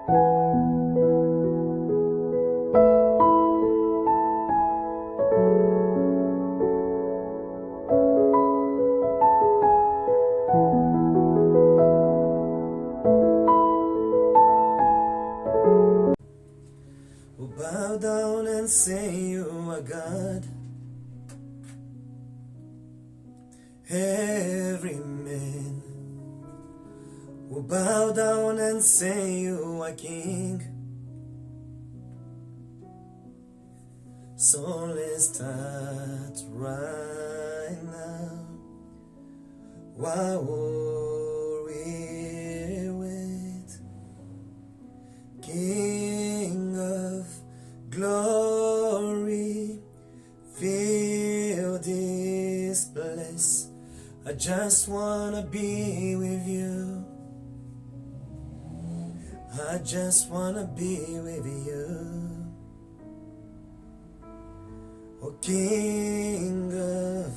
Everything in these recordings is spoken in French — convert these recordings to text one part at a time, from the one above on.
We'll bow down and say you are God. Every man will bow down and say you are King. So let's start right now. While we wait, King of glory, fill this place. I just wanna be with you. I just wanna be with you. Oh, King of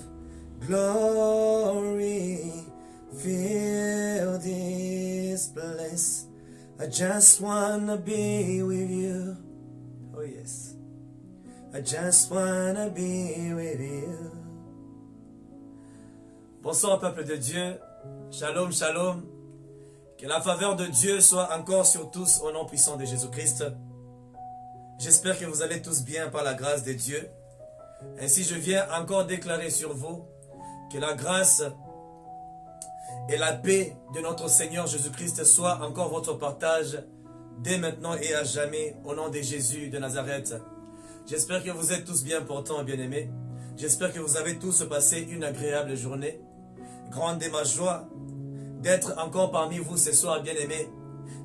glory, fill this place. I just wanna be with you. Oh yes, I just wanna be with you. Bonsoir peuple de Dieu, shalom shalom, que la faveur de Dieu soit encore sur tous au nom puissant de Jésus-Christ. J'espère que vous allez tous bien par la grâce de Dieu. Ainsi je viens encore déclarer sur vous que la grâce et la paix de notre Seigneur Jésus-Christ soit encore votre partage dès maintenant et à jamais au nom de Jésus de Nazareth. J'espère que vous êtes tous bien portants et bien-aimés. J'espère que vous avez tous passé une agréable journée. Grande est ma joie d'être encore parmi vous ce soir, bien-aimés.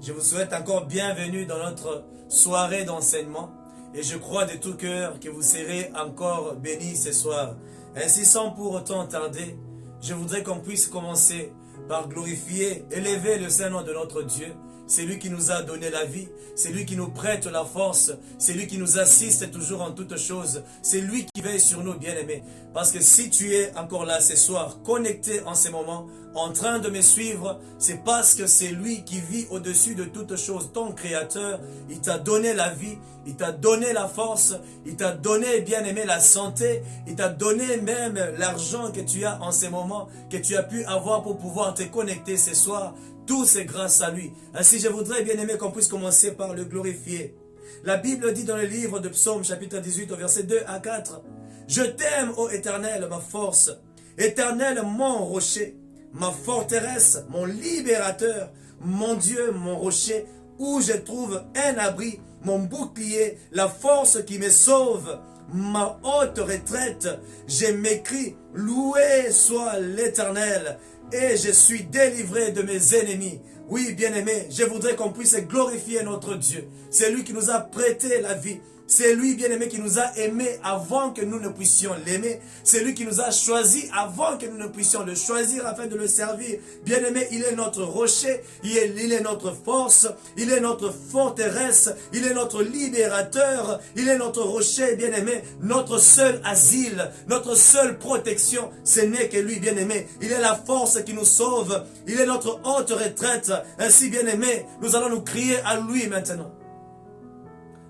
Je vous souhaite encore bienvenue dans notre soirée d'enseignement. Et je crois de tout cœur que vous serez encore bénis ce soir. Ainsi, sans pour autant tarder, je voudrais qu'on puisse commencer par glorifier, élever le Saint-Nom de notre Dieu. C'est lui qui nous a donné la vie, c'est lui qui nous prête la force, c'est lui qui nous assiste toujours en toutes choses, c'est lui qui veille sur nous, bien-aimés. Parce que si tu es encore là ce soir, connecté en ce moment, en train de me suivre, c'est parce que c'est lui qui vit au-dessus de toutes choses, ton Créateur. Il t'a donné la vie, il t'a donné la force, il t'a donné, bien-aimé, la santé, il t'a donné même l'argent que tu as en ce moment, que tu as pu avoir pour pouvoir te connecter ce soir. Tout c'est grâce à lui. Ainsi, je voudrais, bien aimé, qu'on puisse commencer par le glorifier. La Bible dit dans le livre de Psaume, chapitre 18, au verset 2 à 4, « Je t'aime, ô Éternel, ma force, Éternel, mon rocher, ma forteresse, mon libérateur, mon Dieu, mon rocher, où je trouve un abri, mon bouclier, la force qui me sauve, ma haute retraite. Je m'écris, loué soit l'Éternel, et je suis délivré de mes ennemis. » Oui, bien-aimé, je voudrais qu'on puisse glorifier notre Dieu. C'est lui qui nous a prêté la vie. C'est lui, bien-aimé, qui nous a aimés avant que nous ne puissions l'aimer. C'est lui qui nous a choisis avant que nous ne puissions le choisir afin de le servir. Bien-aimé, il est notre rocher, il est notre force, il est notre forteresse, il est notre libérateur, il est notre rocher, bien-aimé, notre seul asile, notre seule protection. Ce n'est que lui, bien-aimé. Il est la force qui nous sauve, il est notre haute retraite. Ainsi, bien-aimé, nous allons nous crier à lui maintenant.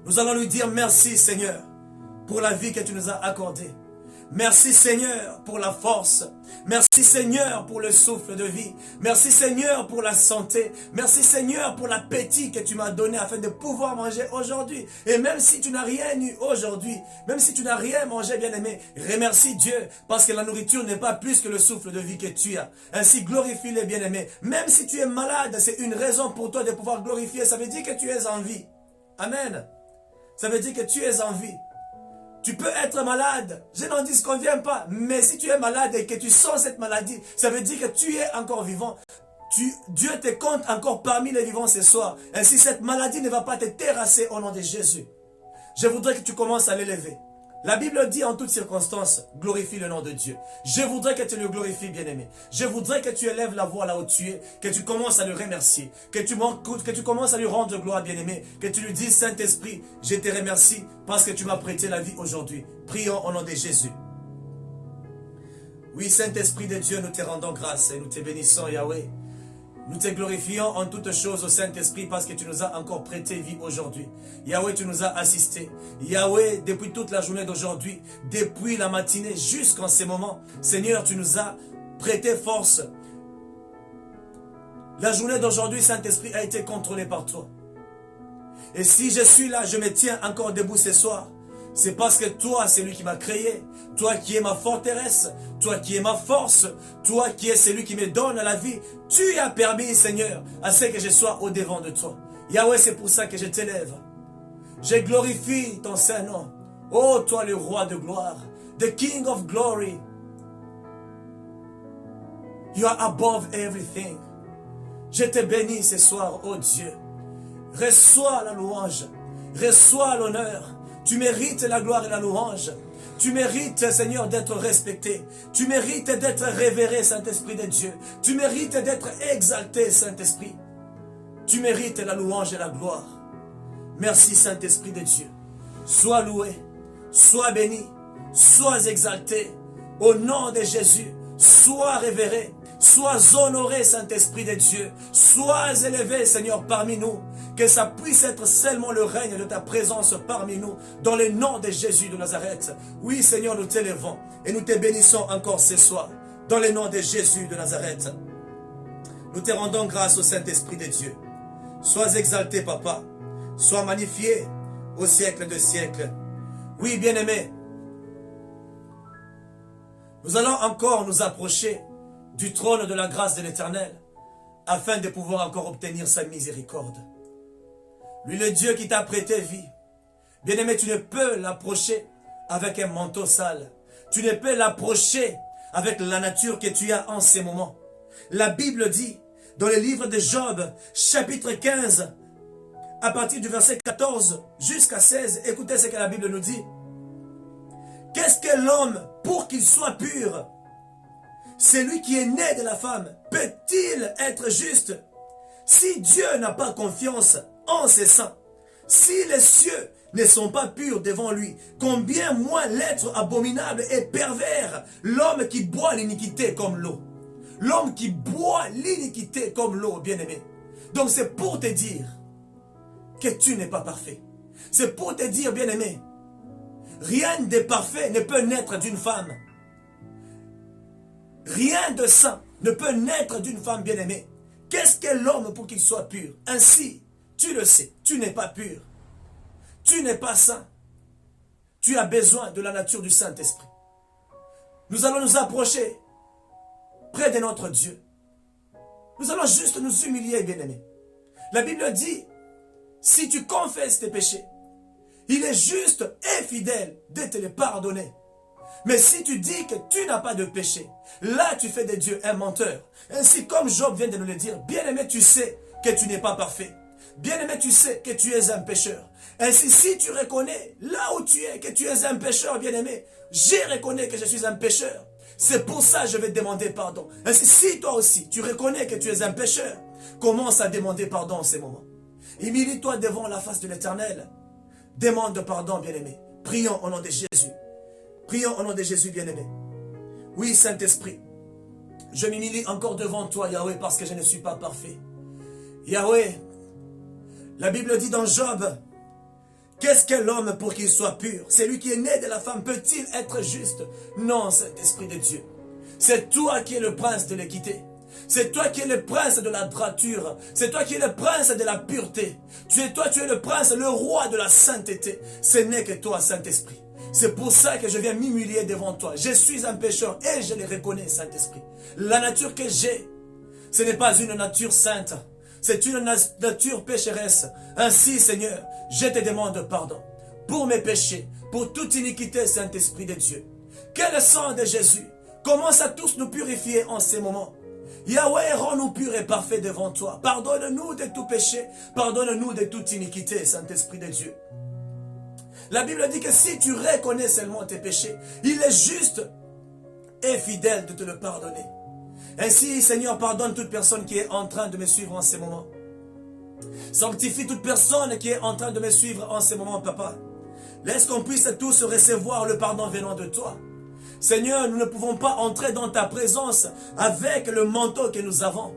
Nous allons lui dire merci Seigneur pour la vie que tu nous as accordée. Merci Seigneur pour la force. Merci Seigneur pour le souffle de vie. Merci Seigneur pour la santé. Merci Seigneur pour l'appétit que tu m'as donné afin de pouvoir manger aujourd'hui. Et même si tu n'as rien eu aujourd'hui, même si tu n'as rien mangé, bien-aimé, remercie Dieu parce que la nourriture n'est pas plus que le souffle de vie que tu as. Ainsi glorifie-le, bien-aimé. Même si tu es malade, c'est une raison pour toi de pouvoir glorifier. Ça veut dire que tu es en vie. Amen. Ça veut dire que tu es en vie. Tu peux être malade, je n'en disconviens pas, mais si tu es malade et que tu sens cette maladie, ça veut dire que tu es encore vivant. Dieu te compte encore parmi les vivants ce soir. Ainsi, cette maladie ne va pas te terrasser au nom de Jésus. Je voudrais que tu commences à l'élever. La Bible dit en toutes circonstances, glorifie le nom de Dieu. Je voudrais que tu le glorifies, bien-aimé. Je voudrais que tu élèves la voix là où tu es, que tu commences à le remercier, que tu commences à lui rendre gloire, bien-aimé, que tu lui dises, Saint-Esprit, je te remercie parce que tu m'as prêté la vie aujourd'hui. Prions au nom de Jésus. Oui, Saint-Esprit de Dieu, nous te rendons grâce et nous te bénissons, Yahweh. Nous te glorifions en toutes choses au Saint-Esprit parce que tu nous as encore prêté vie aujourd'hui. Yahweh, tu nous as assistés. Yahweh, depuis toute la journée d'aujourd'hui, depuis la matinée jusqu'en ces moments, Seigneur, tu nous as prêté force. La journée d'aujourd'hui, Saint-Esprit, a été contrôlée par toi. Et si je suis là, je me tiens encore debout ce soir, c'est parce que toi, c'est lui qui m'a créé. Toi qui es ma forteresse. Toi qui es ma force. Toi qui es celui qui me donne la vie. Tu as permis, Seigneur, à ce que je sois au devant de toi. Yahweh, c'est pour ça que je t'élève. Je glorifie ton Saint-Nom. Oh, toi le roi de gloire. The King of glory. You are above everything. Je te bénis ce soir, oh Dieu. Reçois la louange. Reçois l'honneur. Tu mérites la gloire et la louange. Tu mérites, Seigneur, d'être respecté. Tu mérites d'être révéré, Saint-Esprit de Dieu. Tu mérites d'être exalté, Saint-Esprit. Tu mérites la louange et la gloire. Merci, Saint-Esprit de Dieu. Sois loué, sois béni, sois exalté. Au nom de Jésus, sois révéré. Sois honoré, Saint-Esprit de Dieu. Sois élevé, Seigneur, parmi nous. Que ça puisse être seulement le règne de ta présence parmi nous. Dans le nom de Jésus de Nazareth. Oui, Seigneur, nous t'élevons. Et nous te bénissons encore ce soir. Dans le nom de Jésus de Nazareth. Nous te rendons grâce au Saint-Esprit de Dieu. Sois exalté, Papa. Sois magnifié au siècle de siècles. Oui, bien-aimé. Nous allons encore nous approcher du trône de la grâce de l'Éternel, afin de pouvoir encore obtenir sa miséricorde. Lui, le Dieu qui t'a prêté vie. Bien-aimé, tu ne peux l'approcher avec un manteau sale. Tu ne peux l'approcher avec la nature que tu as en ces moments. La Bible dit, dans le livre de Job, chapitre 15, à partir du verset 14 jusqu'à 16, écoutez ce que la Bible nous dit. Qu'est-ce que l'homme pour qu'il soit pur? Celui qui est né de la femme, peut-il être juste? Si Dieu n'a pas confiance en ses saints, si les cieux ne sont pas purs devant lui, combien moins l'être abominable et pervers, l'homme qui boit l'iniquité comme l'eau. L'homme qui boit l'iniquité comme l'eau, bien-aimé. Donc c'est pour te dire que tu n'es pas parfait. C'est pour te dire, bien-aimé, rien de parfait ne peut naître d'une femme. Rien de saint ne peut naître d'une femme bien-aimée. Qu'est-ce que l'homme pour qu'il soit pur? Ainsi, tu le sais, tu n'es pas pur. Tu n'es pas saint. Tu as besoin de la nature du Saint-Esprit. Nous allons nous approcher près de notre Dieu. Nous allons juste nous humilier, bien-aimés. La Bible dit, si tu confesses tes péchés, il est juste et fidèle de te les pardonner. Mais si tu dis que tu n'as pas de péché, là tu fais de Dieu un menteur. Ainsi comme Job vient de nous le dire, bien-aimé, tu sais que tu n'es pas parfait. Bien-aimé, tu sais que tu es un pécheur. Ainsi, si tu reconnais là où tu es que tu es un pécheur, bien-aimé, je reconnais que je suis un pécheur. C'est pour ça que je vais demander pardon. Ainsi, si toi aussi, tu reconnais que tu es un pécheur, commence à demander pardon en ces moments. Humilie-toi devant la face de l'Éternel. Demande pardon, bien-aimé. Prions au nom de Jésus. Prions au nom de Jésus, bien-aimé. Oui, Saint-Esprit, je m'humilie encore devant toi, Yahweh, parce que je ne suis pas parfait. Yahweh, la Bible dit dans Job, qu'est-ce que l'homme pour qu'il soit pur? Celui qui est né de la femme peut-il être juste? Non, Saint-Esprit de Dieu. C'est toi qui es le prince de l'équité. C'est toi qui es le prince de la droiture. C'est toi qui es le prince de la pureté. Tu es le prince, le roi de la sainteté. Ce n'est que toi, Saint-Esprit. C'est pour ça que je viens m'humilier devant toi. Je suis un pécheur et je le reconnais, Saint-Esprit. La nature que j'ai, ce n'est pas une nature sainte. C'est une nature pécheresse. Ainsi, Seigneur, je te demande pardon pour mes péchés, pour toute iniquité, Saint-Esprit de Dieu. Que le sang de Jésus commence à tous nous purifier en ces moments. Yahweh, rends-nous purs et parfaits devant toi. Pardonne-nous de tout péché. Pardonne-nous de toute iniquité, Saint-Esprit de Dieu. La Bible dit que si tu reconnais seulement tes péchés, il est juste et fidèle de te le pardonner. Ainsi, Seigneur, pardonne toute personne qui est en train de me suivre en ces moments. Sanctifie toute personne qui est en train de me suivre en ces moments, Papa. Laisse qu'on puisse tous recevoir le pardon venant de toi. Seigneur, nous ne pouvons pas entrer dans ta présence avec le manteau que nous avons.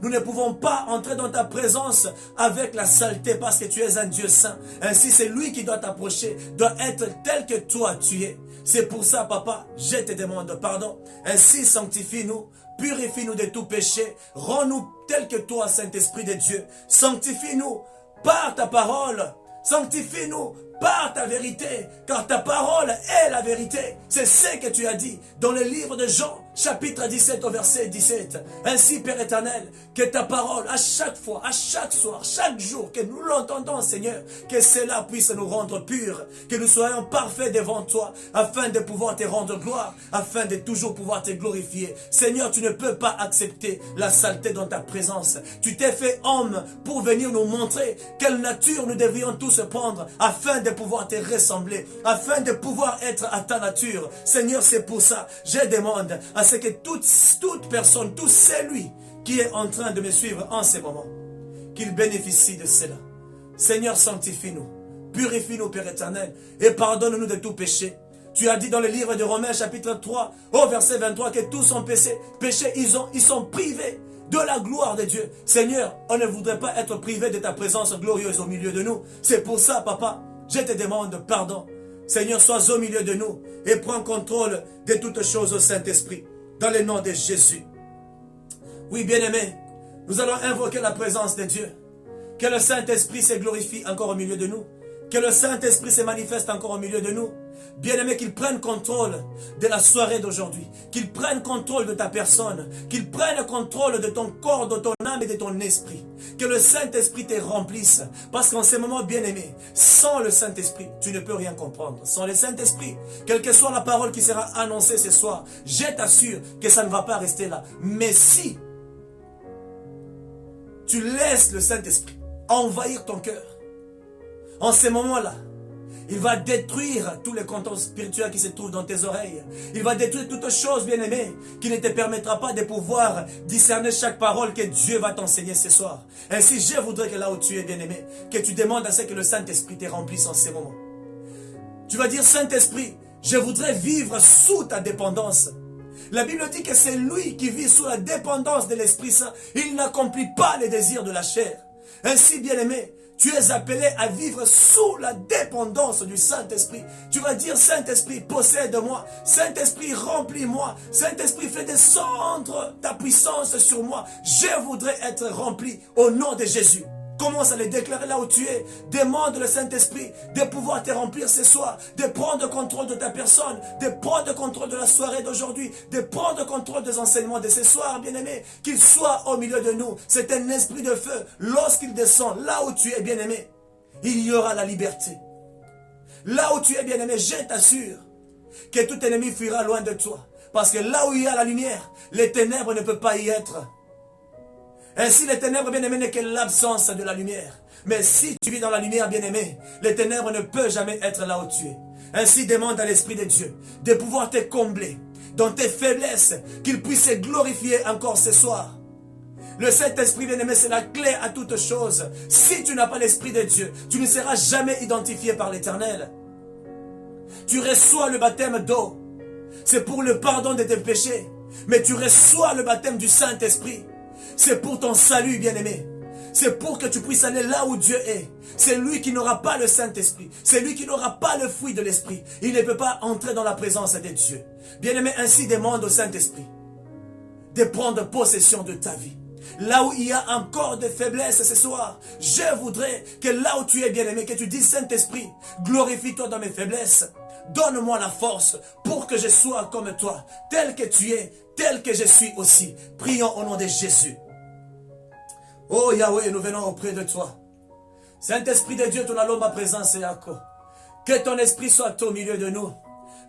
Nous ne pouvons pas entrer dans ta présence avec la saleté parce que tu es un Dieu saint. Ainsi, c'est lui qui doit t'approcher, doit être tel que toi tu es. C'est pour ça, papa, je te demande pardon. Ainsi, sanctifie-nous, purifie-nous de tout péché, rends-nous tels que toi, Saint-Esprit de Dieu. Sanctifie-nous par ta parole, sanctifie-nous par ta vérité, car ta parole est la vérité. C'est ce que tu as dit dans le livre de Jean, chapitre 17 au verset 17. Ainsi, Père éternel, que ta parole, à chaque fois, à chaque soir, chaque jour, que nous l'entendons, Seigneur, que cela puisse nous rendre purs, que nous soyons parfaits devant toi, afin de pouvoir te rendre gloire, afin de toujours pouvoir te glorifier. Seigneur, tu ne peux pas accepter la saleté dans ta présence. Tu t'es fait homme pour venir nous montrer quelle nature nous devrions tous prendre, afin de pouvoir te ressembler, afin de pouvoir être à ta nature. Seigneur, c'est pour ça, je demande à ce que toute personne, tout celui qui est en train de me suivre en ce moment, qu'il bénéficie de cela. Seigneur, sanctifie-nous, purifie-nous, Père éternel, et pardonne-nous de tout péché. Tu as dit dans le livre de Romains, chapitre 3, au verset 23, que tous ont péché, ils sont privés de la gloire de Dieu. Seigneur, on ne voudrait pas être privé de ta présence glorieuse au milieu de nous. C'est pour ça, papa, je te demande pardon. Seigneur, sois au milieu de nous et prends contrôle de toutes choses au Saint-Esprit. Dans le nom de Jésus. Oui, bien-aimés, nous allons invoquer la présence de Dieu. Que le Saint-Esprit se glorifie encore au milieu de nous. Que le Saint-Esprit se manifeste encore au milieu de nous. Bien-aimé, qu'il prenne contrôle de la soirée d'aujourd'hui. Qu'il prenne contrôle de ta personne. Qu'il prenne contrôle de ton corps, de ton âme et de ton esprit. Que le Saint-Esprit te remplisse. Parce qu'en ce moment, bien-aimé, sans le Saint-Esprit, tu ne peux rien comprendre. Sans le Saint-Esprit, quelle que soit la parole qui sera annoncée ce soir, je t'assure que ça ne va pas rester là. Mais si tu laisses le Saint-Esprit envahir ton cœur, en ce moment-là, il va détruire tous les contents spirituels qui se trouvent dans tes oreilles. Il va détruire toutes choses, bien-aimées, qui ne te permettra pas de pouvoir discerner chaque parole que Dieu va t'enseigner ce soir. Ainsi, je voudrais que là où tu es, bien-aimé, que tu demandes à ce que le Saint-Esprit te remplisse en ce moment. Tu vas dire, Saint-Esprit, je voudrais vivre sous ta dépendance. La Bible dit que c'est lui qui vit sous la dépendance de l'Esprit Saint. Il n'accomplit pas les désirs de la chair. Ainsi, bien-aimé, tu es appelé à vivre sous la dépendance du Saint-Esprit. Tu vas dire, Saint-Esprit, possède-moi. Saint-Esprit, remplis-moi. Saint-Esprit, fais descendre ta puissance sur moi. Je voudrais être rempli au nom de Jésus. Commence à le déclarer là où tu es. Demande le Saint-Esprit de pouvoir te remplir ce soir, de prendre contrôle de ta personne, de prendre contrôle de la soirée d'aujourd'hui, de prendre contrôle des enseignements de ce soir, bien-aimé. Qu'il soit au milieu de nous. C'est un esprit de feu. Lorsqu'il descend là où tu es, bien-aimé, il y aura la liberté. Là où tu es, bien-aimé, je t'assure que tout ennemi fuira loin de toi. Parce que là où il y a la lumière, les ténèbres ne peuvent pas y être. Ainsi, les ténèbres, bien-aimés, n'est que l'absence de la lumière. Mais si tu vis dans la lumière, bien-aimé, les ténèbres ne peuvent jamais être là où tu es. Ainsi, demande à l'Esprit de Dieu de pouvoir te combler dans tes faiblesses, qu'il puisse se glorifier encore ce soir. Le Saint-Esprit, bien-aimé, c'est la clé à toute chose. Si tu n'as pas l'Esprit de Dieu, tu ne seras jamais identifié par l'Éternel. Tu reçois le baptême d'eau. C'est pour le pardon de tes péchés. Mais tu reçois le baptême du Saint-Esprit. C'est pour ton salut, bien-aimé. C'est pour que tu puisses aller là où Dieu est. C'est lui qui n'aura pas le Saint-Esprit. C'est lui qui n'aura pas le fruit de l'Esprit. Il ne peut pas entrer dans la présence de Dieu. Bien-aimé, ainsi demande au Saint-Esprit de prendre possession de ta vie. Là où il y a encore de faiblesses ce soir, je voudrais que là où tu es, bien-aimé, que tu dises, Saint-Esprit, glorifie-toi dans mes faiblesses. Donne-moi la force pour que je sois comme toi, tel que tu es, tel que je suis aussi. Prions au nom de Jésus. Oh Yahweh, nous venons auprès de toi. Saint-Esprit de Dieu, ton allons ma présence et accord. Que ton esprit soit au milieu de nous.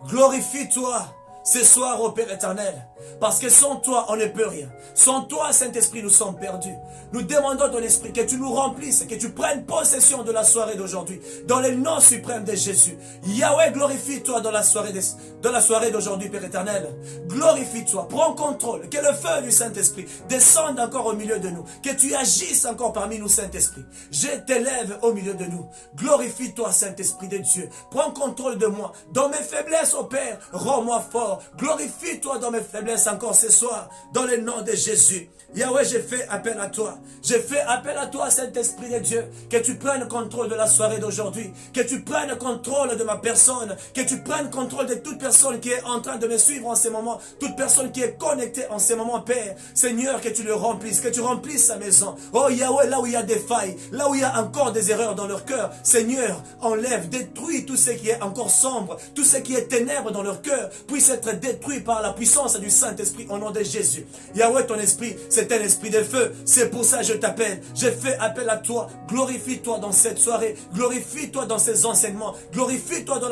Glorifie-toi ce soir, ô Père éternel. Parce que sans toi, on ne peut rien. Sans toi, Saint-Esprit, nous sommes perdus. Nous demandons ton esprit, que tu nous remplisses, que tu prennes possession de la soirée d'aujourd'hui. Dans le nom suprême de Jésus. Yahweh, glorifie-toi dans la soirée d'aujourd'hui, Père éternel. Glorifie-toi, prends contrôle. Que le feu du Saint-Esprit descende encore au milieu de nous. Que tu agisses encore parmi nous, Saint-Esprit. Je t'élève au milieu de nous. Glorifie-toi, Saint-Esprit de Dieu. Prends contrôle de moi. Dans mes faiblesses, ô Père, rends-moi fort. encore. Glorifie-toi dans mes faiblesses encore ce soir, dans le nom de Jésus. Yahweh, j'ai fait appel à toi. J'ai fait appel à toi, Saint-Esprit de Dieu, que tu prennes contrôle de la soirée d'aujourd'hui, que tu prennes contrôle de ma personne, que tu prennes contrôle de toute personne qui est en train de me suivre en ce moment, toute personne qui est connectée en ce moment, Père. Seigneur, que tu le remplisses, que tu remplisses sa maison. Oh Yahweh, là où il y a des failles, là où il y a encore des erreurs dans leur cœur, Seigneur, enlève, détruis tout ce qui est encore sombre, tout ce qui est ténèbres dans leur cœur, puisse être détruit par la puissance du Saint-Esprit au nom de Jésus. Yahweh, ton esprit, c'est un esprit de feu. C'est pour ça que je t'appelle. Je fais appel à toi. Glorifie-toi dans cette soirée. Glorifie-toi dans ces enseignements. Glorifie-toi dans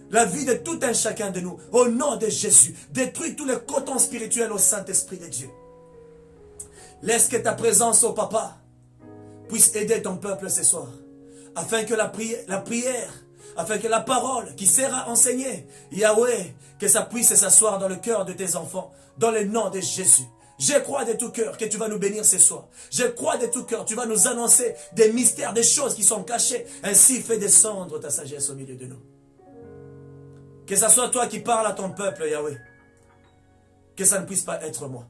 la vie de tout un chacun de nous. Au nom de Jésus. Détruis tous les cotons spirituels au Saint-Esprit de Dieu. Laisse que ta présence, oh Papa, puisse aider ton peuple ce soir. Afin que la prière, afin que la parole qui sera enseignée, Yahweh, que ça puisse s'asseoir dans le cœur de tes enfants. Dans le nom de Jésus. Je crois de tout cœur que tu vas nous bénir ce soir. Je crois de tout cœur, tu vas nous annoncer des mystères, des choses qui sont cachées. Ainsi, fais descendre ta sagesse au milieu de nous. Que ce soit toi qui parles à ton peuple, Yahweh. Que ça ne puisse pas être moi.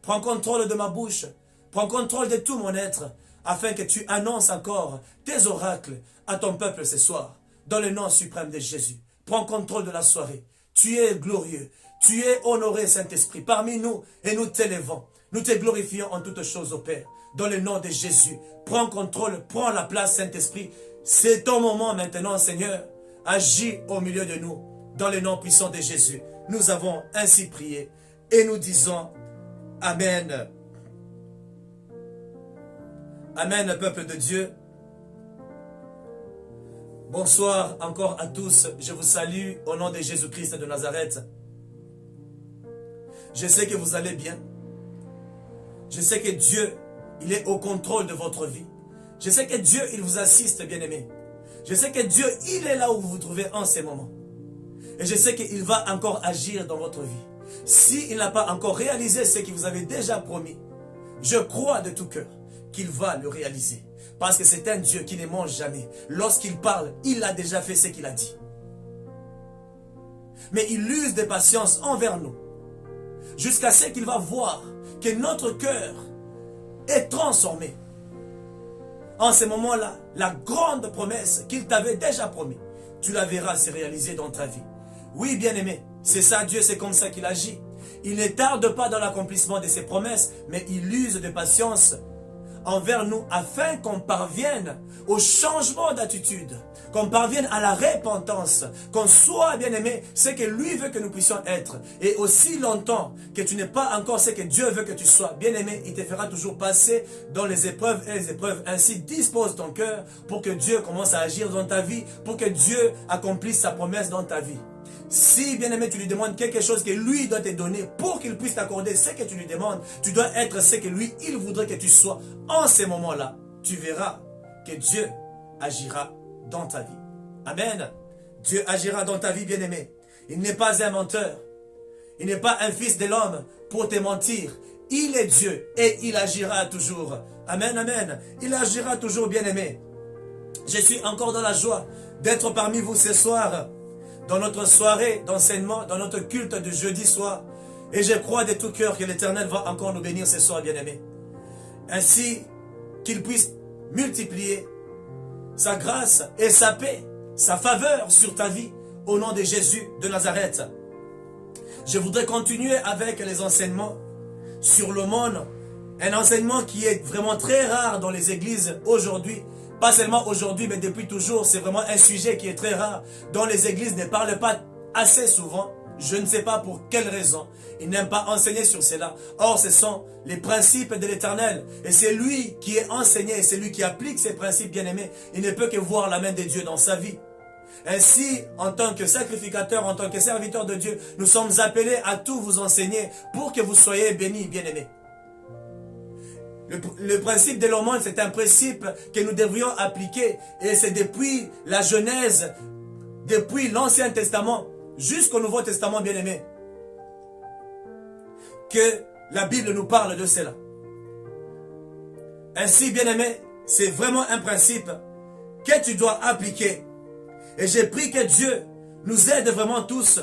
Prends contrôle de ma bouche. Prends contrôle de tout mon être. Afin que tu annonces encore tes oracles à ton peuple ce soir. Dans le nom suprême de Jésus. Prends contrôle de la soirée. Tu es glorieux. Tu es honoré, Saint-Esprit, parmi nous, et nous t'élevons. Nous te glorifions en toutes choses, ô Père. Dans le nom de Jésus, prends contrôle, prends la place, Saint-Esprit. C'est ton moment maintenant, Seigneur. Agis au milieu de nous, dans le nom puissant de Jésus. Nous avons ainsi prié, et nous disons Amen. Amen, peuple de Dieu. Bonsoir encore à tous. Je vous salue au nom de Jésus-Christ de Nazareth. Je sais que vous allez bien. Je sais que Dieu, il est au contrôle de votre vie. Je sais que Dieu, il vous assiste, bien-aimés. Je sais que Dieu, il est là où vous vous trouvez en ce moment. Et je sais qu'il va encore agir dans votre vie. S'il n'a pas encore réalisé ce qu'il vous avait déjà promis, je crois de tout cœur qu'il va le réaliser. Parce que c'est un Dieu qui ne mange jamais. Lorsqu'il parle, il a déjà fait ce qu'il a dit. Mais il use de patience envers nous. Jusqu'à ce qu'il va voir que notre cœur est transformé. En ce moment-là, la grande promesse qu'il t'avait déjà promis, tu la verras se réaliser dans ta vie. Oui, bien-aimé, c'est ça Dieu, c'est comme ça qu'il agit. Il ne tarde pas dans l'accomplissement de ses promesses, mais il use de patience envers nous afin qu'on parvienne au changement d'attitude, qu'on parvienne à la repentance, qu'on soit, bien-aimé, ce que lui veut que nous puissions être. Et aussi longtemps que tu n'es pas encore ce que Dieu veut que tu sois, bien-aimé, il te fera toujours passer dans les épreuves et les épreuves. Ainsi, dispose ton cœur pour que Dieu commence à agir dans ta vie, pour que Dieu accomplisse sa promesse dans ta vie. Si, bien-aimé, tu lui demandes quelque chose que lui doit te donner pour qu'il puisse t'accorder ce que tu lui demandes, tu dois être ce que lui, il voudrait que tu sois. En ces moments-là, tu verras que Dieu agira dans ta vie. Amen. Dieu agira dans ta vie, bien-aimé. Il n'est pas un menteur. Il n'est pas un fils de l'homme pour te mentir. Il est Dieu et il agira toujours. Amen, amen. Il agira toujours, bien-aimé. Je suis encore dans la joie d'être parmi vous ce soir, dans notre soirée d'enseignement, dans notre culte de jeudi soir. Et je crois de tout cœur que l'Éternel va encore nous bénir ce soir, bien-aimés. Ainsi qu'il puisse multiplier sa grâce et sa paix, sa faveur sur ta vie, au nom de Jésus de Nazareth. Je voudrais continuer avec les enseignements sur l'aumône. Un enseignement qui est vraiment très rare dans les églises aujourd'hui. Pas seulement aujourd'hui, mais depuis toujours, c'est vraiment un sujet qui est très rare, dont les églises ne parlent pas assez souvent. Je ne sais pas pour quelle raison. Ils n'aiment pas enseigner sur cela. Or, ce sont les principes de l'Éternel. Et c'est lui qui est enseigné, et c'est lui qui applique ces principes, bien-aimés. Il ne peut que voir la main de Dieu dans sa vie. Ainsi, en tant que sacrificateur, en tant que serviteur de Dieu, nous sommes appelés à tout vous enseigner pour que vous soyez bénis, bien-aimés. Le principe de l'aumône, c'est un principe que nous devrions appliquer. Et c'est depuis la Genèse, depuis l'Ancien Testament, jusqu'au Nouveau Testament, bien-aimé, que la Bible nous parle de cela. Ainsi, bien-aimé, c'est vraiment un principe que tu dois appliquer. Et j'ai pris que Dieu nous aide vraiment tous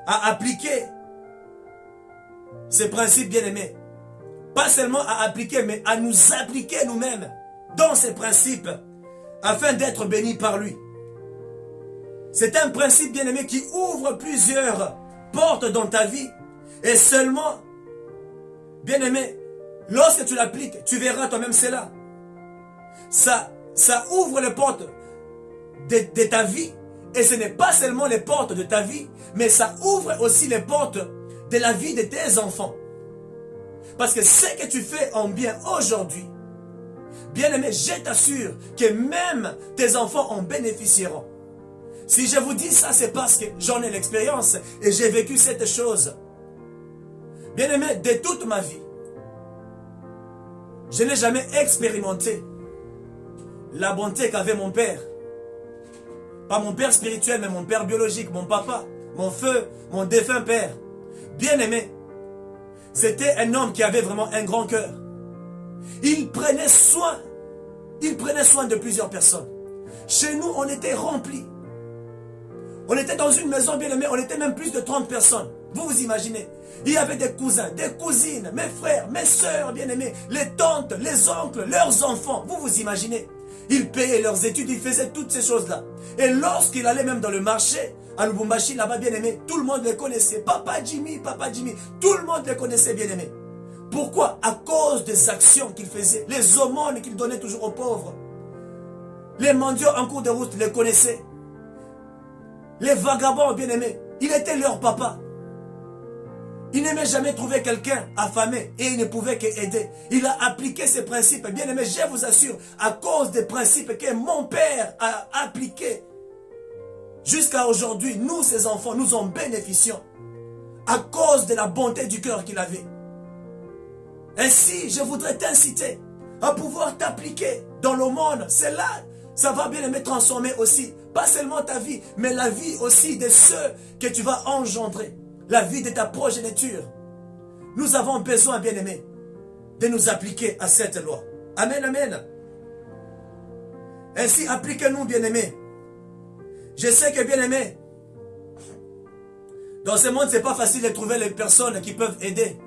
à appliquer ces principes bien-aimés. Pas seulement à appliquer, mais à nous appliquer nous-mêmes dans ces principes afin d'être bénis par lui. C'est un principe bien-aimé qui ouvre plusieurs portes dans ta vie. Et seulement, bien-aimé, lorsque tu l'appliques, tu verras toi-même cela. Ça ouvre les portes de ta vie. Et ce n'est pas seulement les portes de ta vie, mais ça ouvre aussi les portes de la vie de tes enfants. Parce que ce que tu fais en bien aujourd'hui, bien-aimé, je t'assure que même tes enfants en bénéficieront. Si je vous dis ça, c'est parce que j'en ai l'expérience et j'ai vécu cette chose. Bien-aimé, de toute ma vie, je n'ai jamais expérimenté la bonté qu'avait mon père. Pas mon père spirituel, mais mon père biologique, mon papa, mon feu, mon défunt père. Bien-aimé, c'était un homme qui avait vraiment un grand cœur. Il prenait soin de plusieurs personnes. Chez nous, on était remplis. On était dans une maison bien-aimée, on était même plus de 30 personnes. Vous vous imaginez? Il y avait des cousins, des cousines, mes frères, mes soeurs bien-aimés, les tantes, les oncles, leurs enfants. Vous vous imaginez? Ils payaient leurs études, ils faisaient toutes ces choses-là. Et lorsqu'il allait même dans le marché, à Lubumbashi, là-bas bien-aimé, tout le monde les connaissait. Papa Jimmy, tout le monde les connaissait bien-aimé. Pourquoi? À cause des actions qu'il faisait, les aumônes qu'il donnait toujours aux pauvres. Les mendiants en cours de route les connaissaient. Les vagabonds bien-aimés, il était leur papa. Il n'aimait jamais trouver quelqu'un affamé et il ne pouvait qu'aider. Il a appliqué ces principes. Bien-aimés, je vous assure, à cause des principes que mon père a appliqués, jusqu'à aujourd'hui, nous, ses enfants, nous en bénéficions. À cause de la bonté du cœur qu'il avait. Ainsi, je voudrais t'inciter à pouvoir t'appliquer dans le monde. C'est là, ça va bien aimer transformer aussi, pas seulement ta vie, mais la vie aussi de ceux que tu vas engendrer. La vie de ta progéniture. Nous avons besoin, bien-aimés, de nous appliquer à cette loi. Amen, amen. Ainsi, appliquez-nous, bien-aimés. Je sais que, bien-aimés, dans ce monde, ce n'est pas facile de trouver les personnes qui peuvent aider.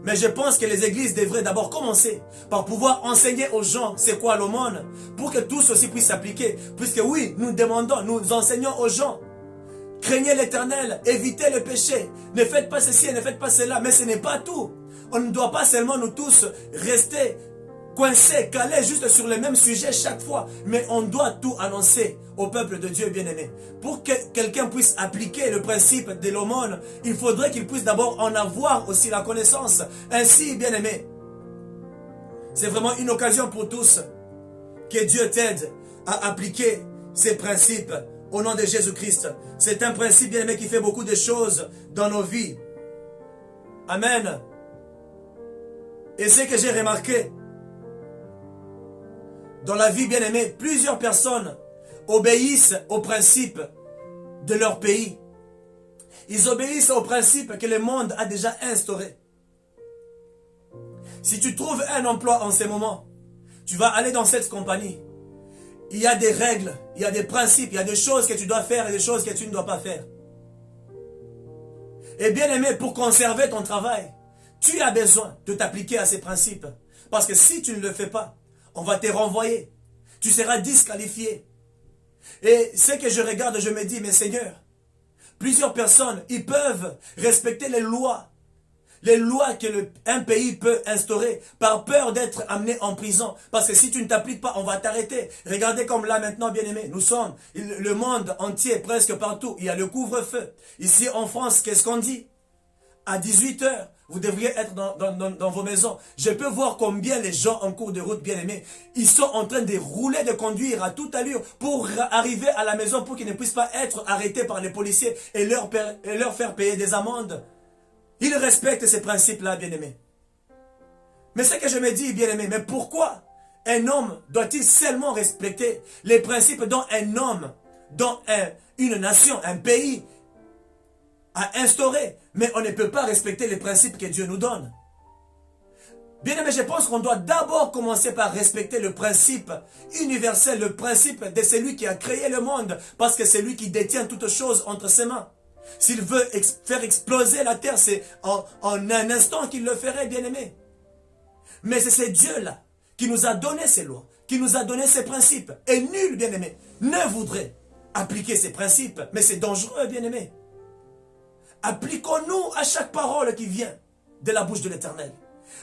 Mais je pense que les églises devraient d'abord commencer par pouvoir enseigner aux gens c'est quoi l'aumône, pour que tous aussi puissent s'appliquer. Puisque oui, nous demandons, nous enseignons aux gens. Craignez l'Éternel, évitez le péché. Ne faites pas ceci et ne faites pas cela. Mais ce n'est pas tout. On ne doit pas seulement nous tous rester coincés, calés juste sur le même sujet chaque fois. Mais on doit tout annoncer au peuple de Dieu bien-aimé. Pour que quelqu'un puisse appliquer le principe de l'aumône, il faudrait qu'il puisse d'abord en avoir aussi la connaissance. Ainsi, bien-aimé, c'est vraiment une occasion pour tous que Dieu t'aide à appliquer ces principes. Au nom de Jésus-Christ. C'est un principe bien-aimé qui fait beaucoup de choses dans nos vies. Amen. Et c'est que j'ai remarqué, dans la vie bien-aimée, plusieurs personnes obéissent aux principes de leur pays. Ils obéissent aux principes que le monde a déjà instaurés. Si tu trouves un emploi en ce moment, tu vas aller dans cette compagnie. Il y a des règles, il y a des principes, il y a des choses que tu dois faire et des choses que tu ne dois pas faire. Et bien aimé, pour conserver ton travail, tu as besoin de t'appliquer à ces principes. Parce que si tu ne le fais pas, on va te renvoyer. Tu seras disqualifié. Et ce que je regarde, je me dis, mais Seigneur, plusieurs personnes, ils peuvent respecter les lois que un pays peut instaurer par peur d'être amené en prison. Parce que si tu ne t'appliques pas, on va t'arrêter. Regardez comme là maintenant, bien-aimés, nous sommes, le monde entier, presque partout, il y a le couvre-feu. Ici en France, qu'est-ce qu'on dit? À 18 h, vous devriez être dans vos maisons. Je peux voir combien les gens en cours de route, bien-aimés, ils sont en train de rouler, de conduire à toute allure pour arriver à la maison pour qu'ils ne puissent pas être arrêtés par les policiers et leur faire payer des amendes. Ils respectent ces principes-là, bien-aimés. Mais ce que je me dis, bien-aimé, mais pourquoi un homme doit-il seulement respecter les principes dont un homme, dont une nation, un pays a instauré, mais on ne peut pas respecter les principes que Dieu nous donne? Bien-aimé, je pense qu'on doit d'abord commencer par respecter le principe universel, le principe de celui qui a créé le monde, parce que c'est lui qui détient toutes choses entre ses mains. S'il veut faire exploser la terre, c'est en un instant qu'il le ferait, bien-aimé. Mais c'est ce Dieu-là qui nous a donné ces lois, qui nous a donné ces principes. Et nul, bien-aimé, ne voudrait appliquer ces principes. Mais c'est dangereux, bien-aimé. Appliquons-nous à chaque parole qui vient de la bouche de l'Éternel.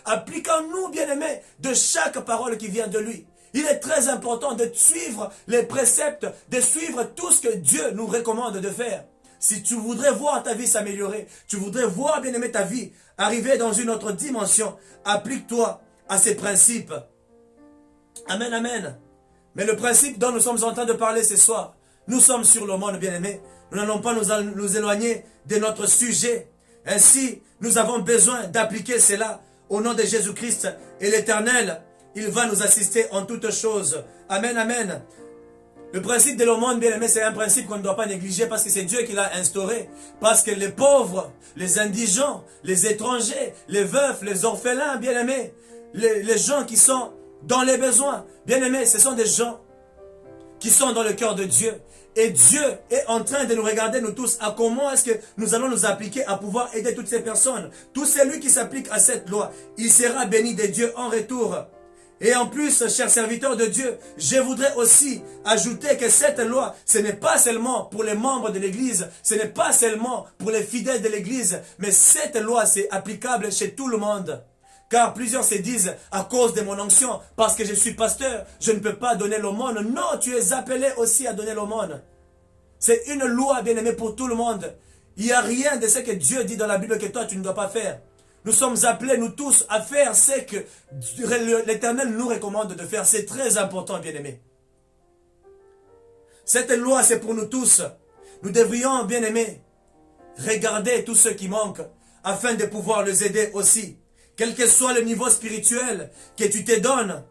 Appliquons-nous, bien-aimés, de chaque parole qui vient de lui. Il est très important de suivre les préceptes, de suivre tout ce que Dieu nous recommande de faire. Si tu voudrais voir ta vie s'améliorer, tu voudrais voir, bien-aimé, ta vie arriver dans une autre dimension, applique-toi à ces principes. Amen, amen. Mais le principe dont nous sommes en train de parler ce soir, nous sommes sur le monde, bien-aimé. Nous n'allons pas nous éloigner de notre sujet. Ainsi, nous avons besoin d'appliquer cela au nom de Jésus-Christ. Et l'Éternel, il va nous assister en toutes choses. Amen, amen. Le principe de l'aumône, bien aimé, c'est un principe qu'on ne doit pas négliger parce que c'est Dieu qui l'a instauré. Parce que les pauvres, les indigents, les étrangers, les veufs, les orphelins, bien aimés, les gens qui sont dans les besoins, bien aimés, ce sont des gens qui sont dans le cœur de Dieu. Et Dieu est en train de nous regarder, nous tous, à comment est-ce que nous allons nous appliquer à pouvoir aider toutes ces personnes. Tout celui qui s'applique à cette loi, il sera béni de Dieu en retour. Et en plus, chers serviteurs de Dieu, je voudrais aussi ajouter que cette loi, ce n'est pas seulement pour les membres de l'Église, ce n'est pas seulement pour les fidèles de l'Église, mais cette loi, c'est applicable chez tout le monde. Car plusieurs se disent, à cause de mon onction, parce que je suis pasteur, je ne peux pas donner l'aumône. Non, tu es appelé aussi à donner l'aumône. C'est une loi, bien aimée, pour tout le monde. Il n'y a rien de ce que Dieu dit dans la Bible que toi, tu ne dois pas faire. Nous sommes appelés, nous tous, à faire ce que l'Éternel nous recommande de faire. C'est très important, bien aimé. Cette loi, c'est pour nous tous. Nous devrions, bien aimé, regarder tous ceux qui manquent, afin de pouvoir les aider aussi. Quel que soit le niveau spirituel que tu te donnes,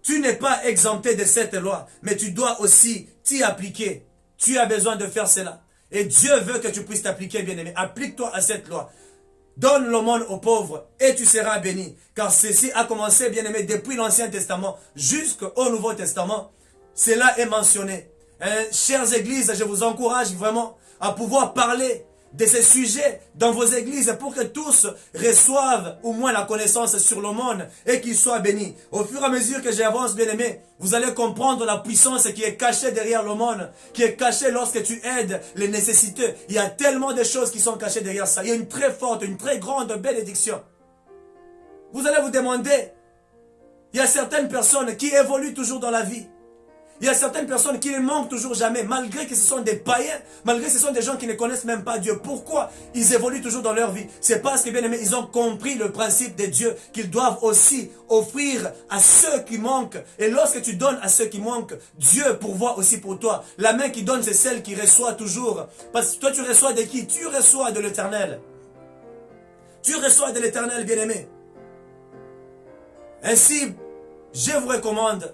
tu n'es pas exempté de cette loi, mais tu dois aussi t'y appliquer. Tu as besoin de faire cela. Et Dieu veut que tu puisses t'appliquer, bien-aimé. Applique-toi à cette loi. Donne l'aumône aux pauvres et tu seras béni. Car ceci a commencé, bien-aimé, depuis l'Ancien Testament jusqu'au Nouveau Testament. Cela est mentionné. Chères églises, je vous encourage vraiment à pouvoir parler de ces sujets dans vos églises pour que tous reçoivent au moins la connaissance sur l'aumône et qu'ils soient bénis. Au fur et à mesure que j'avance, bien aimé, vous allez comprendre la puissance qui est cachée derrière l'aumône, qui est cachée lorsque tu aides les nécessiteux. Il y a tellement de choses qui sont cachées derrière ça. Il y a une très forte, une très grande bénédiction. Vous allez vous demander, il y a certaines personnes qui évoluent toujours dans la vie. Il y a certaines personnes qui ne manquent toujours jamais, malgré que ce sont des païens, malgré que ce sont des gens qui ne connaissent même pas Dieu. Pourquoi ils évoluent toujours dans leur vie? C'est parce que, bien aimé, ils ont compris le principe de Dieu, qu'ils doivent aussi offrir à ceux qui manquent. Et lorsque tu donnes à ceux qui manquent, Dieu pourvoit aussi pour toi. La main qui donne, c'est celle qui reçoit toujours. Parce que toi, tu reçois de qui? Tu reçois de l'Éternel. Tu reçois de l'Éternel, bien aimé. Ainsi, je vous recommande,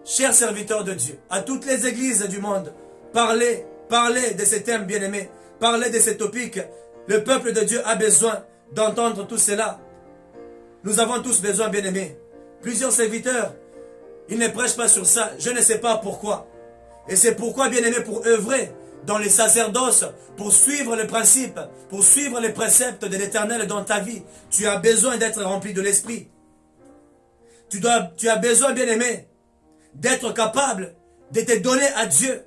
chers serviteurs de Dieu, à toutes les églises du monde, parlez de ces thèmes bien-aimés, parlez de ces topics. Le peuple de Dieu a besoin d'entendre tout cela. Nous avons tous besoin, bien-aimés. Plusieurs serviteurs, ils ne prêchent pas sur ça, je ne sais pas pourquoi. Et c'est pourquoi, bien-aimés, pour œuvrer dans les sacerdoces, pour suivre les principes, pour suivre les préceptes de l'Éternel dans ta vie, tu as besoin d'être rempli de l'Esprit. Tu as besoin, bien-aimé, d'être capable de te donner à Dieu,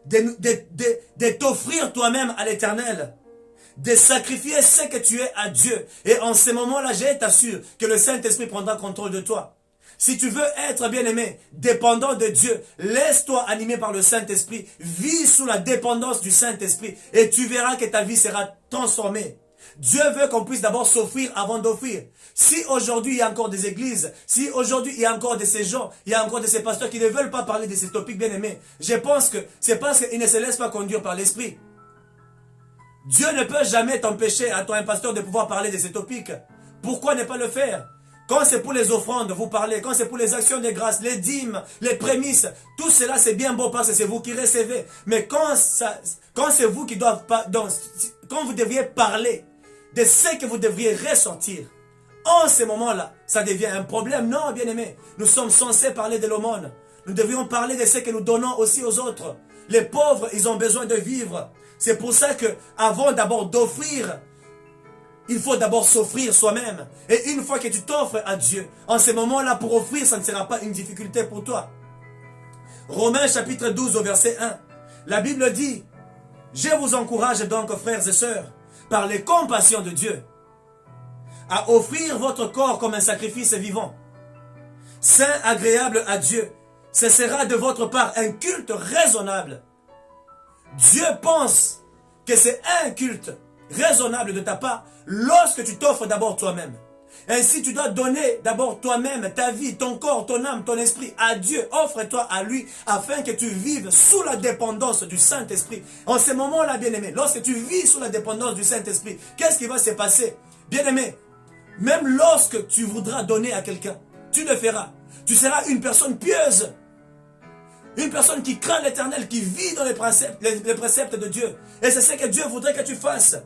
de t'offrir toi-même à l'Éternel, de sacrifier ce que tu es à Dieu. Et en ce moment-là, je t'assure que le Saint-Esprit prendra contrôle de toi. Si tu veux être bien-aimé, dépendant de Dieu, laisse-toi animer par le Saint-Esprit, vis sous la dépendance du Saint-Esprit et tu verras que ta vie sera transformée. Dieu veut qu'on puisse d'abord s'offrir avant d'offrir. Si aujourd'hui il y a encore des églises, si aujourd'hui il y a encore de ces gens, il y a encore de ces pasteurs qui ne veulent pas parler de ces topics bien-aimés, je pense que c'est parce qu'ils ne se laissent pas conduire par l'Esprit. Dieu ne peut jamais t'empêcher à toi un pasteur de pouvoir parler de ces topics. Pourquoi ne pas le faire? Quand c'est pour les offrandes, vous parlez. Quand c'est pour les actions de grâce, les dîmes, les prémices, tout cela c'est bien beau parce que c'est vous qui recevez. Mais quand c'est vous qui doivent pas, quand vous devriez parler de ce que vous devriez ressentir, en ce moment-là, ça devient un problème. Non, bien-aimé, nous sommes censés parler de l'aumône. Nous devrions parler de ce que nous donnons aussi aux autres. Les pauvres, ils ont besoin de vivre. C'est pour ça que avant d'abord d'offrir, il faut d'abord s'offrir soi-même. Et une fois que tu t'offres à Dieu, en ce moment-là, pour offrir, ça ne sera pas une difficulté pour toi. Romains chapitre 12 au verset 1. La Bible dit, « Je vous encourage donc, frères et sœurs, par les compassions de Dieu, à offrir votre corps comme un sacrifice vivant, saint, agréable à Dieu. Ce sera de votre part un culte raisonnable. » Dieu pense que c'est un culte raisonnable de ta part lorsque tu t'offres d'abord toi-même. Ainsi, tu dois donner d'abord toi-même, ta vie, ton corps, ton âme, ton esprit à Dieu. Offre-toi à lui afin que tu vives sous la dépendance du Saint-Esprit. En ce moment-là, bien-aimé, lorsque tu vis sous la dépendance du Saint-Esprit, qu'est-ce qui va se passer? Bien-aimé, même lorsque tu voudras donner à quelqu'un, tu le feras. Tu seras une personne pieuse. Une personne qui craint l'Éternel, qui vit dans les préceptes de Dieu. Et c'est ce que Dieu voudrait que tu fasses.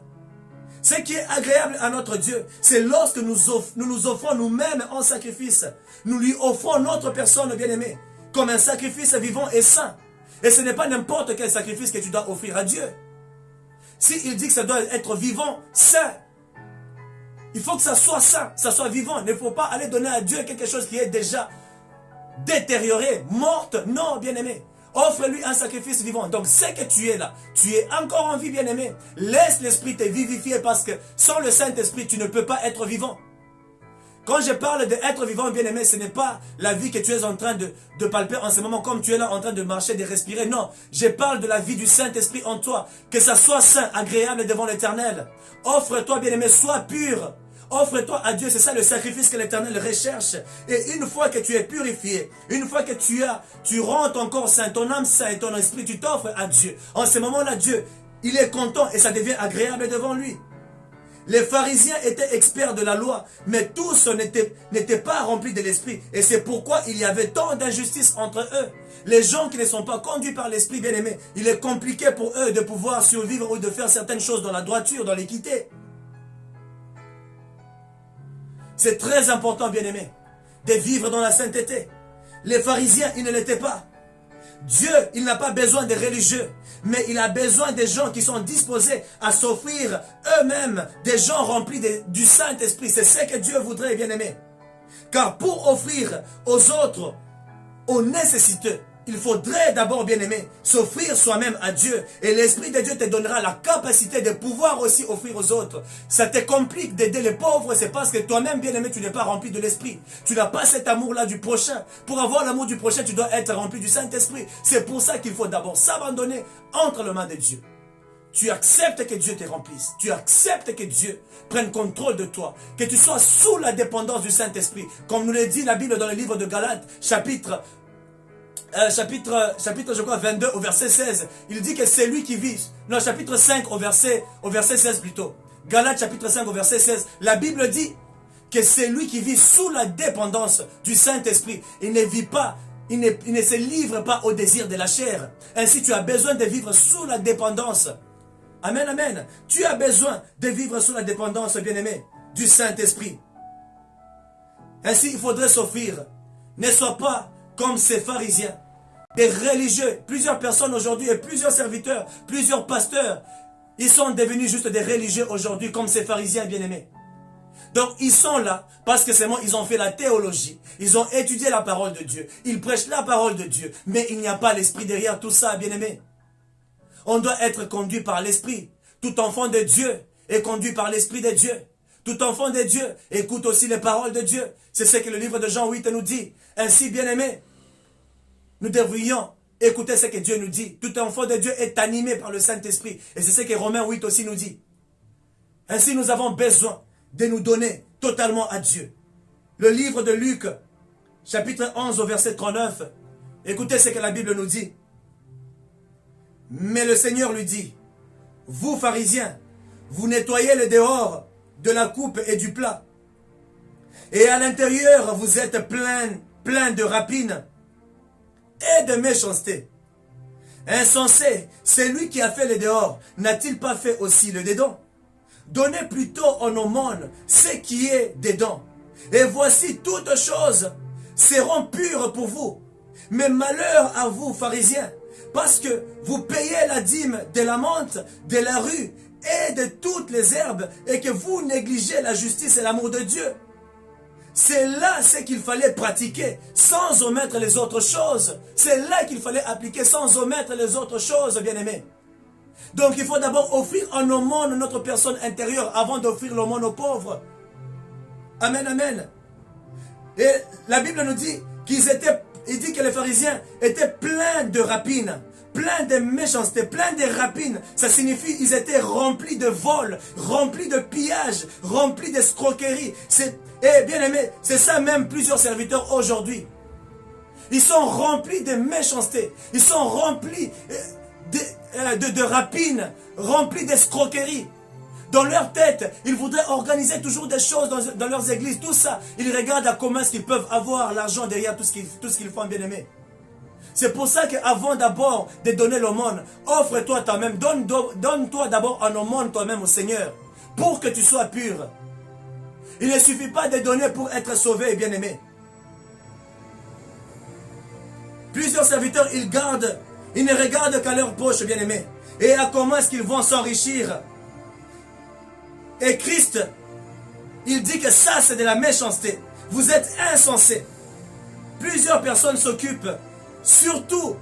Ce qui est agréable à notre Dieu, c'est lorsque nous nous offrons nous-mêmes en sacrifice. Nous lui offrons notre personne bien-aimée comme un sacrifice vivant et saint. Et ce n'est pas n'importe quel sacrifice que tu dois offrir à Dieu. S'il dit que ça doit être vivant, saint, il faut que ça soit saint, ça soit vivant. Il ne faut pas aller donner à Dieu quelque chose qui est déjà détériorée, morte. Non, bien-aimé. Offre-lui un sacrifice vivant. Donc, c'est que tu es là. Tu es encore en vie, bien-aimé. Laisse l'Esprit te vivifier parce que sans le Saint-Esprit, tu ne peux pas être vivant. Quand je parle d'être vivant, bien-aimé, ce n'est pas la vie que tu es en train de palper en ce moment comme tu es là en train de marcher, de respirer. Non, je parle de la vie du Saint-Esprit en toi. Que ça soit saint, agréable devant l'Éternel. Offre-toi, bien-aimé, sois pur. Offre-toi à Dieu, c'est ça le sacrifice que l'Éternel recherche. Et une fois que tu es purifié, une fois que tu rends ton corps saint, ton âme saint et ton esprit, tu t'offres à Dieu. En ce moment-là, Dieu, il est content et ça devient agréable devant lui. Les pharisiens étaient experts de la loi, mais tous n'étaient pas remplis de l'esprit. Et c'est pourquoi il y avait tant d'injustice entre eux. Les gens qui ne sont pas conduits par l'esprit, bien-aimé, il est compliqué pour eux de pouvoir survivre ou de faire certaines choses dans la droiture, dans l'équité. C'est très important, bien-aimé, de vivre dans la sainteté. Les pharisiens, ils ne l'étaient pas. Dieu, il n'a pas besoin des religieux, mais il a besoin des gens qui sont disposés à s'offrir eux-mêmes, des gens remplis du Saint-Esprit. C'est ce que Dieu voudrait, bien-aimé. Car pour offrir aux autres, aux nécessiteux, il faudrait d'abord, bien-aimé, s'offrir soi-même à Dieu. Et l'Esprit de Dieu te donnera la capacité de pouvoir aussi offrir aux autres. Ça te complique d'aider les pauvres, c'est parce que toi-même, bien-aimé, tu n'es pas rempli de l'Esprit. Tu n'as pas cet amour-là du prochain. Pour avoir l'amour du prochain, tu dois être rempli du Saint-Esprit. C'est pour ça qu'il faut d'abord s'abandonner entre les mains de Dieu. Tu acceptes que Dieu te remplisse. Tu acceptes que Dieu prenne contrôle de toi. Que tu sois sous la dépendance du Saint-Esprit. Comme nous le dit la Bible dans le livre de Galates, chapitre je crois 22 au verset 16, il dit que c'est lui qui vit. Non, chapitre 5 au verset 16 plutôt. Galates chapitre 5 au verset 16, la Bible dit que c'est lui qui vit sous la dépendance du Saint-Esprit. Il ne vit pas, il ne se livre pas au désir de la chair. Ainsi, tu as besoin de vivre sous la dépendance. Amen, amen. Tu as besoin de vivre sous la dépendance, bien-aimé, du Saint-Esprit. Ainsi, il faudrait s'offrir. Ne sois pas comme ces pharisiens, des religieux. Plusieurs personnes aujourd'hui et plusieurs serviteurs, plusieurs pasteurs, ils sont devenus juste des religieux aujourd'hui comme ces pharisiens bien-aimés. Donc ils sont là parce que seulement ils ont fait la théologie, ils ont étudié la parole de Dieu, ils prêchent la parole de Dieu, mais il n'y a pas l'esprit derrière tout ça, bien-aimés. On doit être conduit par l'esprit. Tout enfant de Dieu est conduit par l'esprit de Dieu. Tout enfant de Dieu écoute aussi les paroles de Dieu. C'est ce que le livre de Jean 8 nous dit. Ainsi, bien-aimés, nous devrions écouter ce que Dieu nous dit. Tout enfant de Dieu est animé par le Saint-Esprit. Et c'est ce que Romains 8 aussi nous dit. Ainsi, nous avons besoin de nous donner totalement à Dieu. Le livre de Luc, chapitre 11 au verset 39. Écoutez ce que la Bible nous dit. Mais le Seigneur lui dit, vous pharisiens, vous nettoyez le dehors de la coupe et du plat. Et à l'intérieur, vous êtes plein de rapines et de méchanceté. Insensé, c'est lui qui a fait le dehors. N'a-t-il pas fait aussi le dedans? Donnez plutôt en aumône ce qui est dedans. Et voici toutes choses seront pures pour vous. Mais malheur à vous, pharisiens, Parce que vous payez la dîme de la menthe, de la rue et de toutes les herbes, et que vous négligez la justice et l'amour de Dieu. C'est là ce qu'il fallait pratiquer, sans omettre les autres choses. C'est là qu'il fallait appliquer, sans omettre les autres choses, bien-aimés. Donc il faut d'abord offrir en aumône notre personne intérieure, avant d'offrir l'aumône aux pauvres. Amen, amen. Et la Bible nous dit il dit que les pharisiens étaient pleins de rapines, pleins de méchanceté, pleins de rapines. Ça signifie qu'ils étaient remplis de vols, remplis de pillages, remplis d'escroqueries. Et bien aimé, c'est ça même plusieurs serviteurs aujourd'hui. Ils sont remplis de méchanceté, ils sont remplis de rapines, remplis d'escroqueries. Dans leur tête, ils voudraient organiser toujours des choses dans leurs églises, tout ça. Ils regardent à comment est-ce qu'ils peuvent avoir l'argent derrière tout ce qu'ils font, bien aimé. C'est pour ça qu'avant d'abord de donner l'aumône, offre-toi toi-même, donne-toi d'abord un aumône toi-même au Seigneur, pour que tu sois pur. Il ne suffit pas de donner pour être sauvé, bien aimé. Plusieurs serviteurs, ils ne regardent qu'à leur poche, bien aimé. Et à comment est-ce qu'ils vont s'enrichir. Et Christ, il dit que ça, c'est de la méchanceté. Vous êtes insensés. Plusieurs personnes s'occupent surtout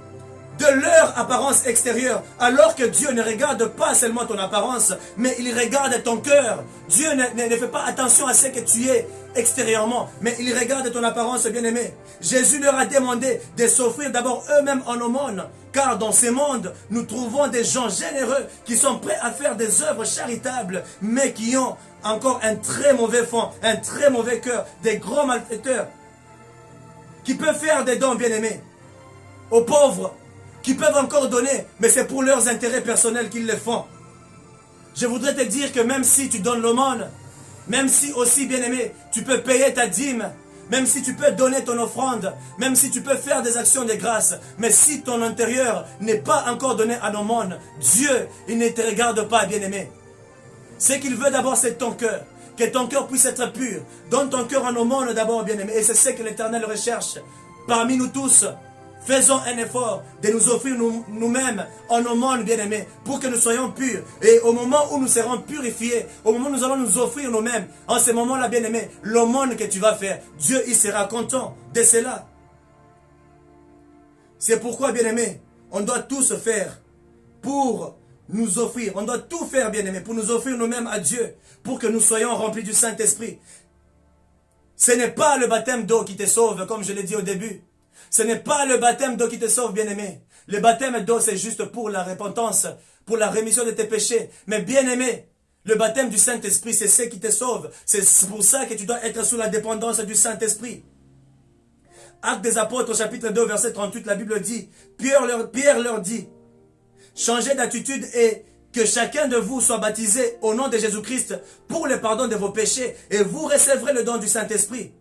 de leur apparence extérieure, alors que Dieu ne regarde pas seulement ton apparence, mais il regarde ton cœur. Dieu ne fait pas attention à ce que tu es extérieurement, mais il regarde ton apparence, bien-aimé. Jésus leur a demandé de s'offrir d'abord eux-mêmes en aumône, car dans ce monde, nous trouvons des gens généreux qui sont prêts à faire des œuvres charitables, mais qui ont encore un très mauvais fond, un très mauvais cœur, des gros malfaiteurs, qui peuvent faire des dons, bien-aimés, aux pauvres, qui peuvent encore donner, mais c'est pour leurs intérêts personnels qu'ils le font. Je voudrais te dire que même si tu donnes l'aumône, même si aussi, bien-aimé, tu peux payer ta dîme, même si tu peux donner ton offrande, même si tu peux faire des actions de grâce, mais si ton intérieur n'est pas encore donné à l'aumône, Dieu, il ne te regarde pas, bien-aimé. Ce qu'il veut d'abord, c'est ton cœur. Que ton cœur puisse être pur. Donne ton cœur en aumône d'abord, bien-aimé. Et c'est ce que l'Éternel recherche parmi nous tous. Faisons un effort de nous offrir nous-mêmes en aumône, bien-aimés, pour que nous soyons purs. Et au moment où nous serons purifiés, au moment où nous allons nous offrir nous-mêmes, en ce moment-là, bien-aimé, l'aumône que tu vas faire, Dieu, il sera content de cela. C'est pourquoi, bien-aimé, on doit tout se faire pour nous offrir. On doit tout faire, bien-aimé, pour nous offrir nous-mêmes à Dieu, pour que nous soyons remplis du Saint-Esprit. Ce n'est pas le baptême d'eau qui te sauve, comme je l'ai dit au début. Ce n'est pas le baptême d'eau qui te sauve, bien-aimé. Le baptême d'eau, c'est juste pour la repentance, pour la rémission de tes péchés. Mais bien-aimé, le baptême du Saint-Esprit, c'est ce qui te sauve. C'est pour ça que tu dois être sous la dépendance du Saint-Esprit. Actes des Apôtres, chapitre 2, verset 38, la Bible dit, Pierre leur dit, changez d'attitude et que chacun de vous soit baptisé au nom de Jésus-Christ pour le pardon de vos péchés et vous recevrez le don du Saint-Esprit.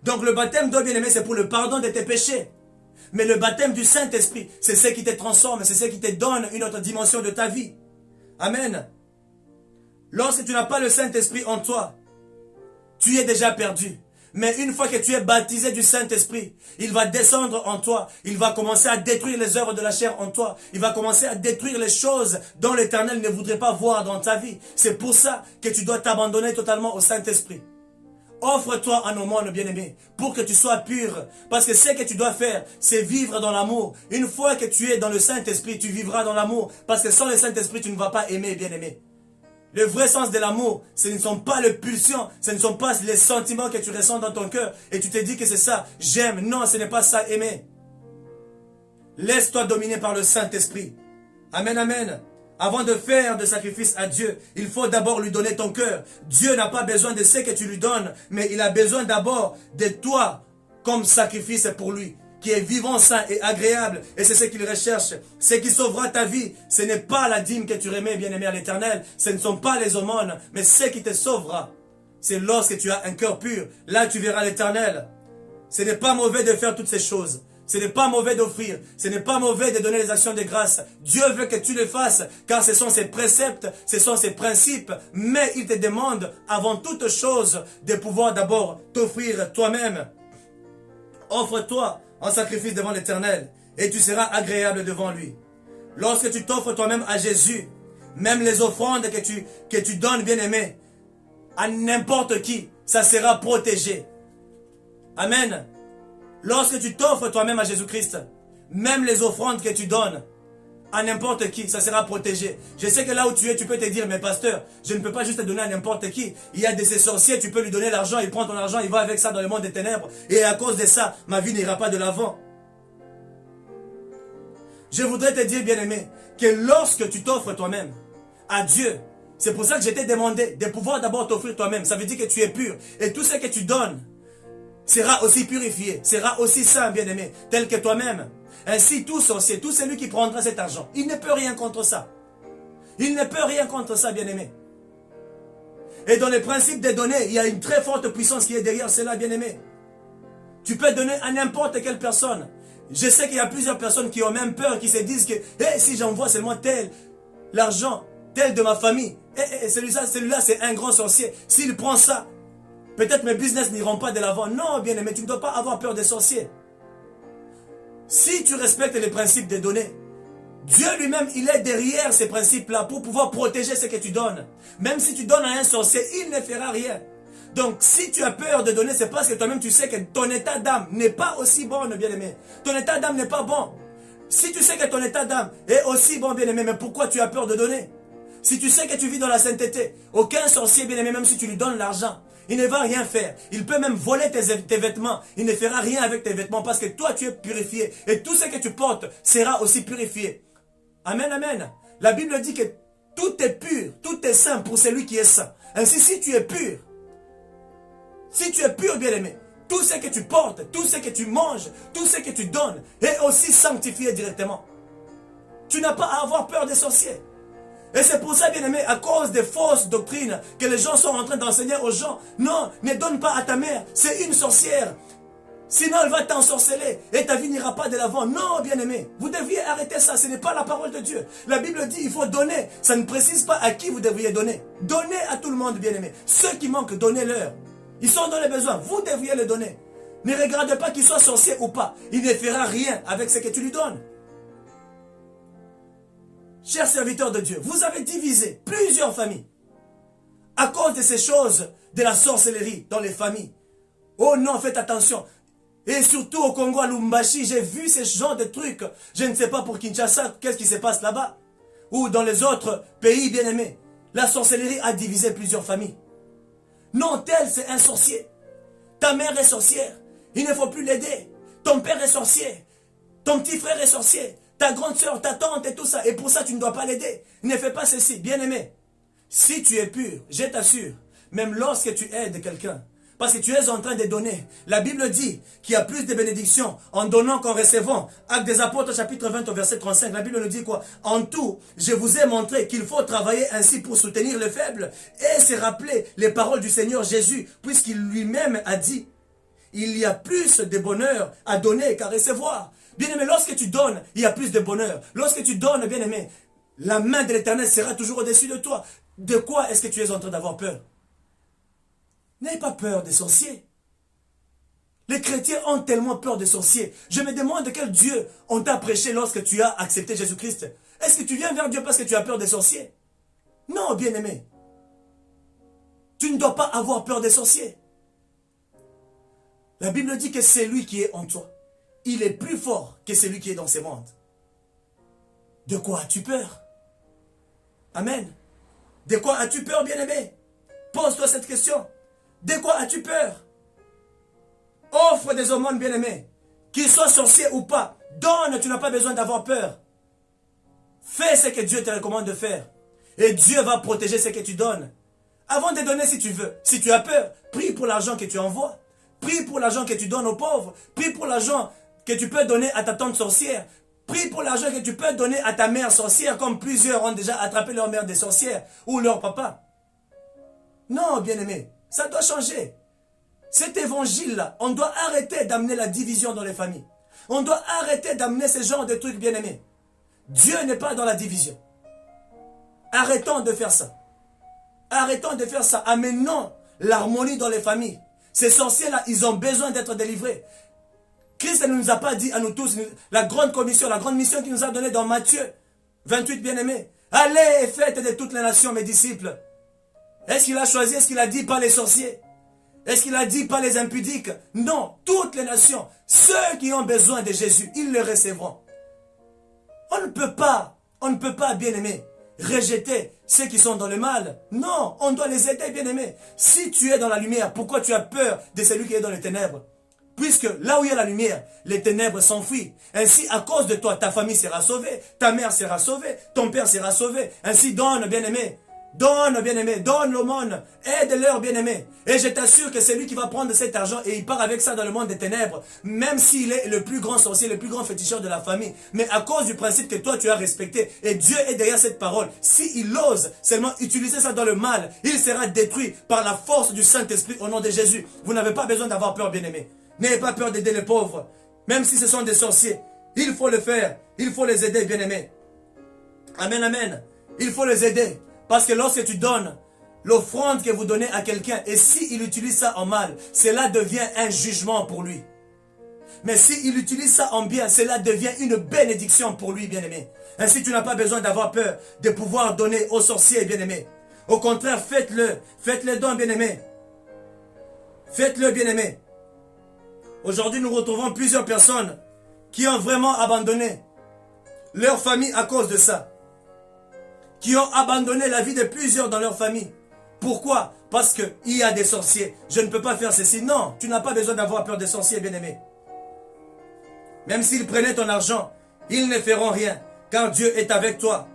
Donc le baptême d'eau, bien-aimé, c'est pour le pardon de tes péchés. Mais le baptême du Saint-Esprit, c'est ce qui te transforme, c'est ce qui te donne une autre dimension de ta vie. Amen. Lorsque tu n'as pas le Saint-Esprit en toi, tu es déjà perdu. Mais une fois que tu es baptisé du Saint-Esprit, il va descendre en toi. Il va commencer à détruire les œuvres de la chair en toi. Il va commencer à détruire les choses dont l'Éternel ne voudrait pas voir dans ta vie. C'est pour ça que tu dois t'abandonner totalement au Saint-Esprit. Offre-toi en aumône, bien-aimé, pour que tu sois pur. Parce que ce que tu dois faire, c'est vivre dans l'amour. Une fois que tu es dans le Saint-Esprit, tu vivras dans l'amour. Parce que sans le Saint-Esprit, tu ne vas pas aimer, bien-aimé. Le vrai sens de l'amour, ce ne sont pas les pulsions, ce ne sont pas les sentiments que tu ressens dans ton cœur. Et tu te dis que c'est ça, j'aime. Non, ce n'est pas ça, aimer. Laisse-toi dominer par le Saint-Esprit. Amen, amen. Avant de faire de sacrifice à Dieu, il faut d'abord lui donner ton cœur. Dieu n'a pas besoin de ce que tu lui donnes, mais il a besoin d'abord de toi comme sacrifice pour lui, qui est vivant, sain et agréable. Et c'est ce qu'il recherche. Ce qui sauvera ta vie, ce n'est pas la dîme que tu remets, bien-aimé, à l'Éternel. Ce ne sont pas les aumônes, mais ce qui te sauvera, c'est lorsque tu as un cœur pur. Là, tu verras l'Éternel. Ce n'est pas mauvais de faire toutes ces choses. Ce n'est pas mauvais d'offrir. Ce n'est pas mauvais de donner les actions de grâce. Dieu veut que tu les fasses, car ce sont ses préceptes, ce sont ses principes. Mais il te demande, avant toute chose, de pouvoir d'abord t'offrir toi-même. Offre-toi en sacrifice devant l'Éternel, et tu seras agréable devant lui. lorsque tu t'offres toi-même à Jésus, même les offrandes que tu donnes, bien-aimé, à n'importe qui, ça sera protégé. Amen. Lorsque tu t'offres toi-même à Jésus-Christ, même les offrandes que tu donnes à n'importe qui, ça sera protégé. Je sais que là où tu es, tu peux te dire, mais pasteur, je ne peux pas juste te donner à n'importe qui. Il y a de ces sorciers, tu peux lui donner l'argent, il prend ton argent, il va avec ça dans le monde des ténèbres. Et à cause de ça, ma vie n'ira pas de l'avant. Je voudrais te dire, bien-aimé, que lorsque tu t'offres toi-même à Dieu, c'est pour ça que je t'ai demandé de pouvoir d'abord t'offrir toi-même. Ça veut dire que tu es pur. Et tout ce que tu donnes sera aussi purifié, sera aussi saint, bien-aimé, tel que toi-même. Ainsi, tout sorcier, tout celui qui prendra cet argent, il ne peut rien contre ça. Il ne peut rien contre ça, bien-aimé. Et dans les principes des données, il y a une très forte puissance qui est derrière cela, bien-aimé. Tu peux donner à n'importe quelle personne. Je sais qu'il y a plusieurs personnes qui ont même peur, qui se disent que hey, si j'envoie seulement tel, l'argent, tel de ma famille, celui-là c'est un grand sorcier. S'il prend ça, peut-être mes business n'iront pas de l'avant. Non, bien-aimé, tu ne dois pas avoir peur des sorciers. Si tu respectes les principes des données, Dieu lui-même, il est derrière ces principes-là pour pouvoir protéger ce que tu donnes. Même si tu donnes à un sorcier, il ne fera rien. Donc, si tu as peur de donner, c'est parce que toi-même tu sais que ton état d'âme n'est pas aussi bon, bien-aimé. Ton état d'âme n'est pas bon. Si tu sais que ton état d'âme est aussi bon, bien-aimé, mais pourquoi tu as peur de donner? Si tu sais que tu vis dans la sainteté, aucun sorcier, bien-aimé, même si tu lui donnes l'argent, il ne va rien faire. Il peut même voler tes vêtements. Il ne fera rien avec tes vêtements parce que toi, tu es purifié. Et tout ce que tu portes sera aussi purifié. Amen, amen. La Bible dit que tout est pur, tout est saint pour celui qui est saint. Ainsi, si tu es pur, bien-aimé, tout ce que tu portes, tout ce que tu manges, tout ce que tu donnes est aussi sanctifié directement. Tu n'as pas à avoir peur des sorciers. Et c'est pour ça, bien-aimé, à cause des fausses doctrines que les gens sont en train d'enseigner aux gens. Non, ne donne pas à ta mère, c'est une sorcière. Sinon, elle va t'ensorceler et ta vie n'ira pas de l'avant. Non, bien-aimé, vous deviez arrêter ça, ce n'est pas la parole de Dieu. La Bible dit, il faut donner. Ça ne précise pas à qui vous devriez donner. Donnez à tout le monde, bien-aimé. Ceux qui manquent, donnez-leur. Ils sont dans les besoins, vous devriez les donner. Ne regardez pas qu'il soit sorcier ou pas. Il ne fera rien avec ce que tu lui donnes. Chers serviteurs de Dieu, vous avez divisé plusieurs familles à cause de ces choses de la sorcellerie dans les familles. Oh non, faites attention. Et surtout au Congo, à Lumbashi, j'ai vu ce genre de trucs. Je ne sais pas pour Kinshasa, qu'est-ce qui se passe là-bas. Ou dans les autres pays bien-aimés. La sorcellerie a divisé plusieurs familles. Non, tel c'est un sorcier. Ta mère est sorcière. Il ne faut plus l'aider. Ton père est sorcier. Ton petit frère est sorcier. Ta grande soeur, ta tante et tout ça. Et pour ça, tu ne dois pas l'aider. Ne fais pas ceci. Bien-aimé, si tu es pur, je t'assure, même lorsque tu aides quelqu'un, parce que tu es en train de donner, la Bible dit qu'il y a plus de bénédictions en donnant qu'en recevant. Actes des Apôtres, chapitre 20, au verset 35, la Bible nous dit quoi? En tout, je vous ai montré qu'il faut travailler ainsi pour soutenir les faibles et se rappeler les paroles du Seigneur Jésus, puisqu'il lui-même a dit, il y a plus de bonheur à donner qu'à recevoir. Bien-aimé, lorsque tu donnes, il y a plus de bonheur. Lorsque tu donnes, bien-aimé, la main de l'Éternel sera toujours au-dessus de toi. De quoi est-ce que tu es en train d'avoir peur? N'aie pas peur des sorciers. Les chrétiens ont tellement peur des sorciers. Je me demande quel Dieu on t'a prêché lorsque tu as accepté Jésus-Christ. Est-ce que tu viens vers Dieu parce que tu as peur des sorciers? Non, bien-aimé. Tu ne dois pas avoir peur des sorciers. La Bible dit que c'est lui qui est en toi. Il est plus fort que celui qui est dans ce monde. De quoi as-tu peur? Amen. De quoi as-tu peur, bien-aimé? Pose-toi cette question. De quoi as-tu peur? Offre des aumônes, bien-aimé. Qu'ils soient sorciers ou pas. Donne, tu n'as pas besoin d'avoir peur. Fais ce que Dieu te recommande de faire. Et Dieu va protéger ce que tu donnes. Avant de donner si tu veux. Si tu as peur, prie pour l'argent que tu envoies. Prie pour l'argent que tu donnes aux pauvres. Prie pour l'argent que tu peux donner à ta tante sorcière. Prie pour l'argent que tu peux donner à ta mère sorcière, comme plusieurs ont déjà attrapé leur mère des sorcières ou leur papa. Non, bien-aimé, ça doit changer. Cet évangile-là, on doit arrêter d'amener la division dans les familles. On doit arrêter d'amener ce genre de trucs, bien-aimés. Dieu n'est pas dans la division. Arrêtons de faire ça. Arrêtons de faire ça. Amenons l'harmonie dans les familles. Ces sorciers-là, ils ont besoin d'être délivrés. Christ ne nous a pas dit à nous tous, la grande commission, la grande mission qu'il nous a donnée dans Matthieu, 28, bien-aimés. Allez et faites de toutes les nations mes disciples. Est-ce qu'il a choisi, est-ce qu'il a dit pas les sorciers? Est-ce qu'il a dit pas les impudiques? Non, toutes les nations. Ceux qui ont besoin de Jésus, ils le recevront. On ne peut pas, bien-aimés, rejeter ceux qui sont dans le mal. Non, on doit les aider, bien-aimés. Si tu es dans la lumière, pourquoi tu as peur de celui qui est dans les ténèbres? Puisque là où il y a la lumière, les ténèbres s'enfuient. Ainsi, à cause de toi, ta famille sera sauvée, ta mère sera sauvée, ton père sera sauvé. Ainsi, donne, bien-aimé. Donne, bien-aimé, donne l'aumône, aide-leur, bien-aimé. Et je t'assure que c'est lui qui va prendre cet argent et il part avec ça dans le monde des ténèbres, même s'il est le plus grand sorcier, le plus grand féticheur de la famille. Mais à cause du principe que toi tu as respecté, et Dieu est derrière cette parole, s'il ose seulement utiliser ça dans le mal, il sera détruit par la force du Saint-Esprit au nom de Jésus. Vous n'avez pas besoin d'avoir peur, bien-aimé. N'ayez pas peur d'aider les pauvres, même si ce sont des sorciers. Il faut le faire, il faut les aider, bien-aimé. Amen, amen. Il faut les aider. Parce que lorsque tu donnes l'offrande que vous donnez à quelqu'un, et s'il utilise ça en mal, cela devient un jugement pour lui. Mais s'il utilise ça en bien, cela devient une bénédiction pour lui, bien-aimé. Ainsi, tu n'as pas besoin d'avoir peur de pouvoir donner aux sorciers, bien-aimé. Au contraire, faites-le. Faites-le don, bien-aimé. Faites-le, bien-aimé. Aujourd'hui, nous retrouvons plusieurs personnes qui ont vraiment abandonné leur famille à cause de ça. Qui ont abandonné la vie de plusieurs dans leur famille. Pourquoi? Parce qu'il y a des sorciers. Je ne peux pas faire ceci. Non, tu n'as pas besoin d'avoir peur des sorciers, bien-aimé. Même s'ils prenaient ton argent, ils ne feront rien, car Dieu est avec toi.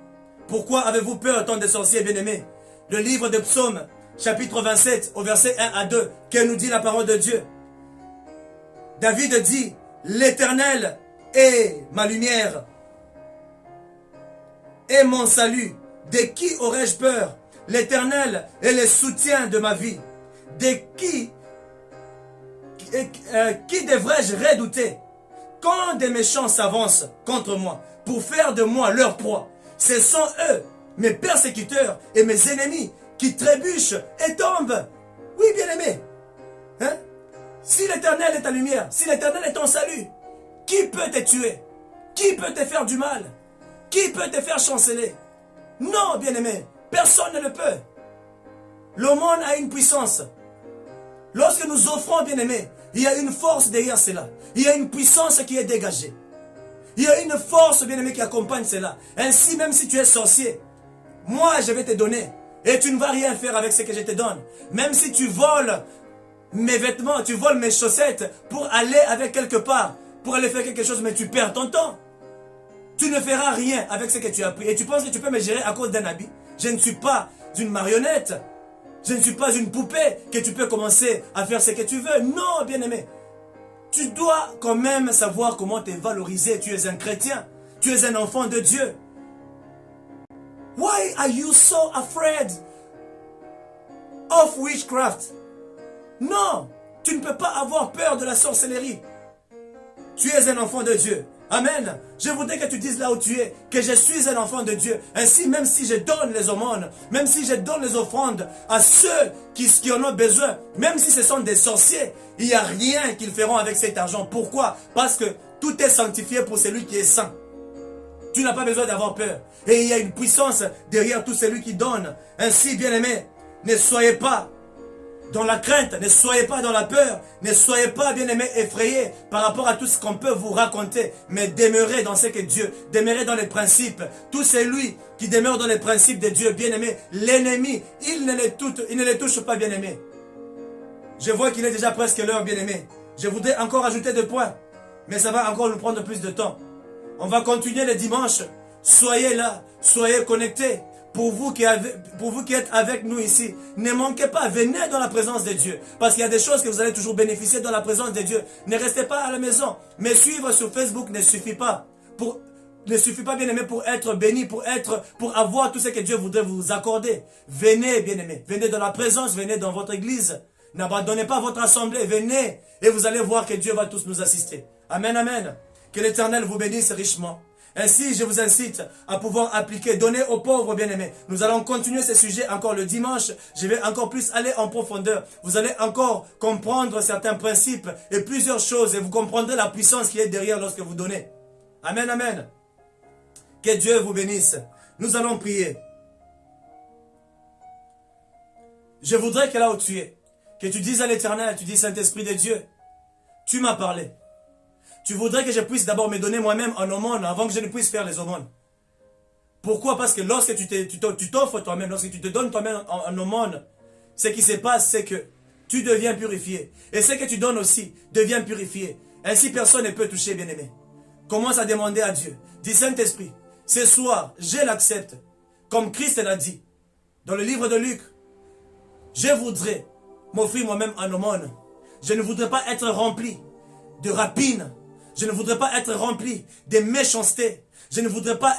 Pourquoi avez-vous peur tant des sorciers, bien-aimés? Le livre de Psaume, chapitre 27, au verset 1 à 2, que nous dit la parole de Dieu. David dit, l'Éternel est ma lumière et mon salut. De qui aurais-je peur? L'Éternel est le soutien de ma vie. De qui devrais-je redouter? Quand des méchants s'avancent contre moi pour faire de moi leur proie, ce sont eux, mes persécuteurs et mes ennemis, qui trébuchent et tombent. Oui, bien-aimé. Hein? Si l'Éternel est ta lumière, si l'Éternel est ton salut, qui peut te tuer? Qui peut te faire du mal? Qui peut te faire chanceler? Non, bien-aimé, personne ne le peut. L'aumône a une puissance. Lorsque nous offrons, bien-aimé, il y a une force derrière cela. Il y a une puissance qui est dégagée. Il y a une force, bien-aimé, qui accompagne cela. Ainsi, même si tu es sorcier, moi, je vais te donner. Et tu ne vas rien faire avec ce que je te donne. Même si tu voles mes vêtements, tu voles mes chaussettes pour aller avec quelque part, pour aller faire quelque chose, mais tu perds ton temps. Tu ne feras rien avec ce que tu as pris. Et tu penses que tu peux me gérer à cause d'un habit? Je ne suis pas une marionnette. Je ne suis pas une poupée que tu peux commencer à faire ce que tu veux. Non, bien-aimé. Tu dois quand même savoir comment te valoriser. Tu es un chrétien. Tu es un enfant de Dieu. Why are you so afraid of witchcraft? Non, tu ne peux pas avoir peur de la sorcellerie. Tu es un enfant de Dieu. Amen. Je voudrais que tu dises là où tu es que je suis un enfant de Dieu. Ainsi, même si je donne les aumônes, même si je donne les offrandes à ceux qui en ont besoin, même si ce sont des sorciers, il n'y a rien qu'ils feront avec cet argent. Pourquoi? Parce que tout est sanctifié pour celui qui est saint. Tu n'as pas besoin d'avoir peur. Et il y a une puissance derrière tout celui qui donne. Ainsi, bien-aimés, ne soyez pas dans la crainte, ne soyez pas dans la peur, ne soyez pas, bien-aimés, effrayés par rapport à tout ce qu'on peut vous raconter, mais demeurez dans ce que Dieu, demeurez dans les principes. Tout celui qui demeure dans les principes de Dieu, bien-aimé, l'ennemi, il ne les touche pas, bien-aimé. Je vois qu'il est déjà presque l'heure, bien-aimé. Je voudrais encore ajouter 2 points, mais ça va encore nous prendre plus de temps. On va continuer le dimanche. Soyez là, soyez connectés. Pour vous qui êtes avec nous ici, ne manquez pas, venez dans la présence de Dieu. Parce qu'il y a des choses que vous allez toujours bénéficier dans la présence de Dieu. Ne restez pas à la maison. Mais suivre sur Facebook ne suffit pas. Bien aimé, pour être béni, pour avoir tout ce que Dieu voudrait vous accorder. Venez, bien aimé. Venez dans la présence, venez dans votre église. N'abandonnez pas votre assemblée, venez. Et vous allez voir que Dieu va tous nous assister. Amen, amen. Que l'Éternel vous bénisse richement. Ainsi, je vous incite à pouvoir appliquer, donner aux pauvres, bien-aimés. Nous allons continuer ce sujet encore le dimanche. Je vais encore plus aller en profondeur. Vous allez encore comprendre certains principes et plusieurs choses. Et vous comprendrez la puissance qui est derrière lorsque vous donnez. Amen, amen. Que Dieu vous bénisse. Nous allons prier. Je voudrais que là où tu es, que tu dises à l'Éternel, tu dis Saint-Esprit de Dieu, tu m'as parlé. Tu voudrais que je puisse d'abord me donner moi-même en aumône avant que je ne puisse faire les aumônes. Pourquoi? Parce que lorsque tu t'offres toi-même, lorsque tu te donnes toi-même en aumône, ce qui se passe, c'est que tu deviens purifié. Et ce que tu donnes aussi devient purifié. Ainsi, personne ne peut toucher, bien-aimé. Commence à demander à Dieu. Dis Saint-Esprit, ce soir, je l'accepte. Comme Christ l'a dit dans le livre de Luc. Je voudrais m'offrir moi-même en aumône. Je ne voudrais pas être rempli de rapines. Je ne voudrais pas être rempli de méchanceté. Je ne voudrais pas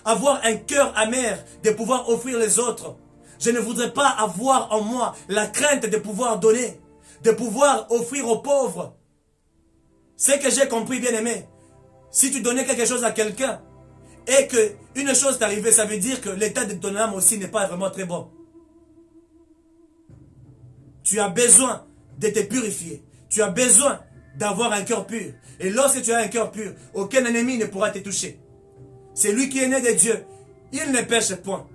avoir un cœur amer de pouvoir offrir les autres. Je ne voudrais pas avoir en moi la crainte de pouvoir donner, de pouvoir offrir aux pauvres. C'est que j'ai compris, bien-aimé. Si tu donnais quelque chose à quelqu'un et qu'une chose t'est arrivée, ça veut dire que l'état de ton âme aussi n'est pas vraiment très bon. Tu as besoin de te purifier. Tu as besoin d'avoir un cœur pur. Et lorsque tu as un cœur pur, aucun ennemi ne pourra te toucher. C'est lui qui est né de Dieu. Il ne pêche point.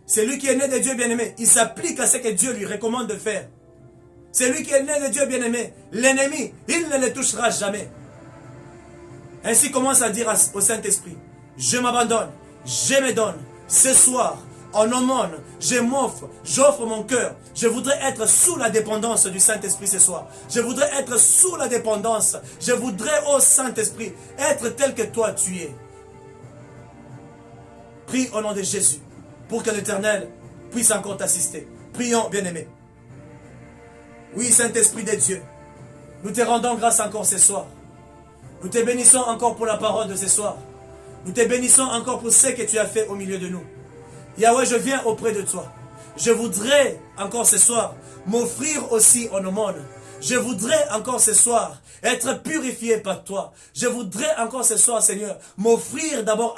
C'est lui qui est né de Dieu, bien-aimé. Il s'applique à ce que Dieu lui recommande de faire. C'est lui qui est né de Dieu, bien-aimé. L'ennemi, il ne le touchera jamais. Ainsi commence à dire au Saint-Esprit, je m'abandonne, je me donne. Ce soir, en aumône, je m'offre, j'offre mon cœur. Je voudrais être sous la dépendance du Saint-Esprit ce soir. Je voudrais être sous la dépendance. Je voudrais, ô Saint-Esprit, être tel que toi tu es. Prie au nom de Jésus, pour que l'Éternel puisse encore t'assister. Prions, bien-aimés. Oui, Saint-Esprit de Dieu, nous te rendons grâce encore ce soir. Nous te bénissons encore pour la parole de ce soir. Nous te bénissons encore pour ce que tu as fait au milieu de nous. Yahweh, je viens auprès de toi. Je voudrais encore ce soir m'offrir aussi en aumône. Je voudrais encore ce soir être purifié par toi. Je voudrais encore ce soir, Seigneur, m'offrir d'abord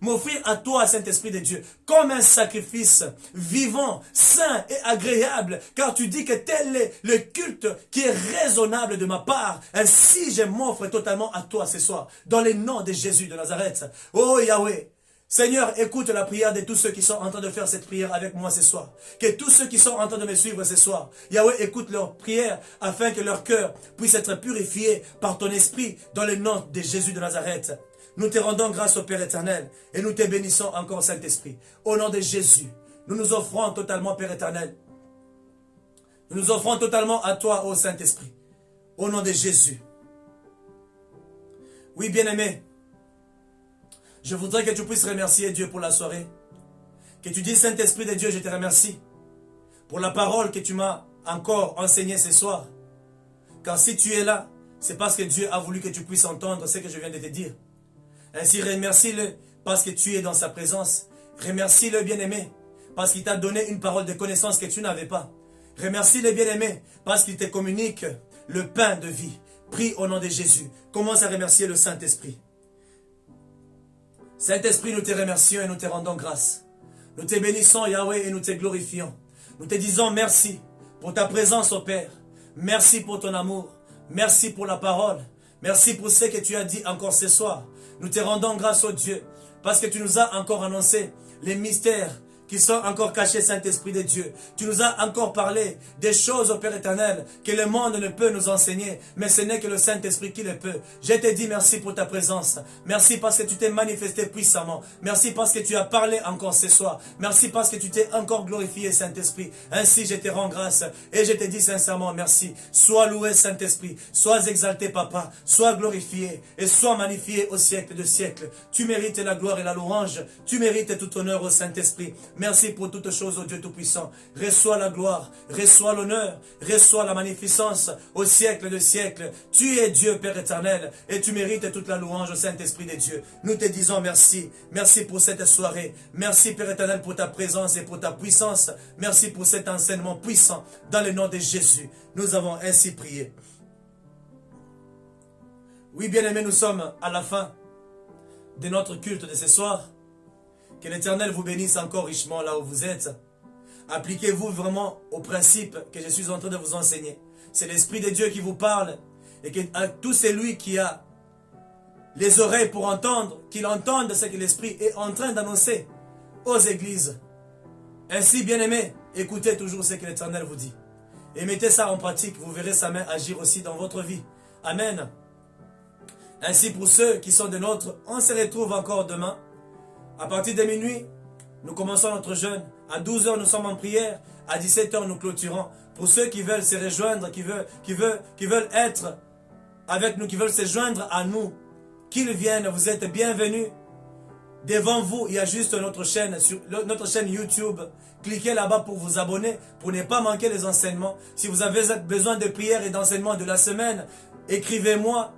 m'offrir à toi, Saint-Esprit de Dieu, comme un sacrifice vivant, sain et agréable, car tu dis que tel est le culte qui est raisonnable de ma part. Ainsi, je m'offre totalement à toi ce soir, dans le nom de Jésus de Nazareth. Oh Yahweh, Seigneur, écoute la prière de tous ceux qui sont en train de faire cette prière avec moi ce soir. Que tous ceux qui sont en train de me suivre ce soir, Yahweh, écoute leur prière afin que leur cœur puisse être purifié par ton esprit dans le nom de Jésus de Nazareth. Nous te rendons grâce au Père éternel et nous te bénissons encore, Saint-Esprit. Au nom de Jésus, nous nous offrons totalement, Père éternel. Nous nous offrons totalement à toi, ô Saint-Esprit. Au nom de Jésus. Oui, bien-aimé, je voudrais que tu puisses remercier Dieu pour la soirée. Que tu dises, Saint-Esprit de Dieu, je te remercie pour la parole que tu m'as encore enseignée ce soir. Car si tu es là, c'est parce que Dieu a voulu que tu puisses entendre ce que je viens de te dire. Ainsi, remercie-le parce que tu es dans sa présence. Remercie-le, bien-aimé, parce qu'il t'a donné une parole de connaissance que tu n'avais pas. Remercie-le, bien-aimé, parce qu'il te communique le pain de vie. Prie au nom de Jésus. Commence à remercier le Saint-Esprit. Saint-Esprit, nous te remercions et nous te rendons grâce. Nous te bénissons, Yahweh, et nous te glorifions. Nous te disons merci pour ta présence, ô Père. Merci pour ton amour. Merci pour la parole. Merci pour ce que tu as dit encore ce soir. Nous te rendons grâce, ô Dieu, parce que tu nous as encore annoncé les mystères qui sont encore cachés, Saint-Esprit de Dieu. Tu nous as encore parlé des choses, au Père éternel, que le monde ne peut nous enseigner, mais ce n'est que le Saint-Esprit qui le peut. Je te dis merci pour ta présence. Merci parce que tu t'es manifesté puissamment. Merci parce que tu as parlé encore ce soir. Merci parce que tu t'es encore glorifié, Saint-Esprit. Ainsi, je te rends grâce et je te dis sincèrement merci. Sois loué, Saint-Esprit. Sois exalté, Papa. Sois glorifié et sois magnifié au siècle de siècles. Tu mérites la gloire et la louange. Tu mérites tout honneur au Saint-Esprit. Merci pour toutes choses, ô Dieu Tout-Puissant. Reçois la gloire, reçois l'honneur, reçois la magnificence au siècle de siècles. Tu es Dieu, Père éternel, et tu mérites toute la louange au Saint-Esprit de Dieu. Nous te disons merci. Merci pour cette soirée. Merci, Père éternel, pour ta présence et pour ta puissance. Merci pour cet enseignement puissant. Dans le nom de Jésus, nous avons ainsi prié. Oui, bien-aimés, nous sommes à la fin de notre culte de ce soir. Que l'Éternel vous bénisse encore richement là où vous êtes. Appliquez-vous vraiment au principe que je suis en train de vous enseigner. C'est l'Esprit de Dieu qui vous parle. Et que à tout celui qui a les oreilles pour entendre, qu'il entende ce que l'Esprit est en train d'annoncer aux églises. Ainsi, bien-aimés, écoutez toujours ce que l'Éternel vous dit. Et mettez ça en pratique, vous verrez sa main agir aussi dans votre vie. Amen. Ainsi, pour ceux qui sont des nôtres, on se retrouve encore demain. À partir de minuit, nous commençons notre jeûne. À 12 h, nous sommes en prière. À 17 h, nous clôturons. Pour ceux qui veulent se rejoindre, qui veulent être avec nous, qui veulent se joindre à nous, qu'ils viennent, vous êtes bienvenus. Devant vous, il y a juste notre chaîne YouTube. Cliquez là-bas pour vous abonner, pour ne pas manquer les enseignements. Si vous avez besoin de prières et d'enseignements de la semaine, écrivez-moi.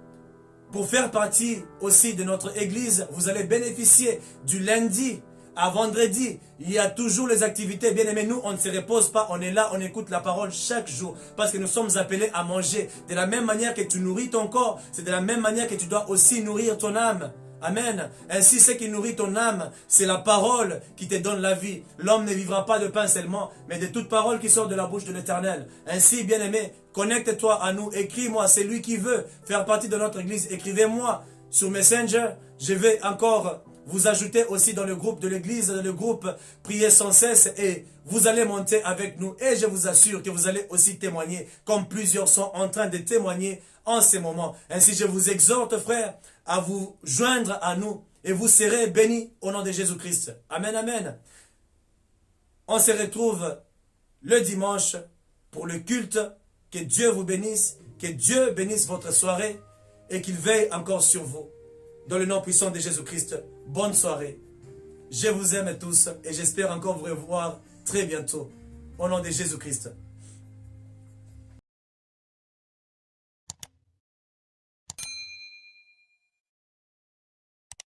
Pour faire partie aussi de notre église, vous allez bénéficier du lundi à vendredi. Il y a toujours les activités. Bien aimés, nous, on ne se repose pas. On est là, on écoute la parole chaque jour. Parce que nous sommes appelés à manger. De la même manière que tu nourris ton corps, c'est de la même manière que tu dois aussi nourrir ton âme. Amen. Ainsi, ce qui nourrit ton âme, c'est la parole qui te donne la vie. L'homme ne vivra pas de pain seulement, mais de toute parole qui sort de la bouche de l'Éternel. Ainsi, bien-aimé, connecte-toi à nous. Écris-moi, c'est lui qui veut faire partie de notre église. Écrivez-moi sur Messenger. Je vais encore vous ajouter aussi dans le groupe de l'église, dans le groupe Prier sans cesse, et vous allez monter avec nous. Et je vous assure que vous allez aussi témoigner, comme plusieurs sont en train de témoigner en ces moments. Ainsi, je vous exhorte, frères, à vous joindre à nous et vous serez bénis au nom de Jésus-Christ. Amen, amen. On se retrouve le dimanche pour le culte. Que Dieu vous bénisse, que Dieu bénisse votre soirée et qu'il veille encore sur vous. Dans le nom puissant de Jésus-Christ, bonne soirée. Je vous aime tous et j'espère encore vous revoir très bientôt. Au nom de Jésus-Christ.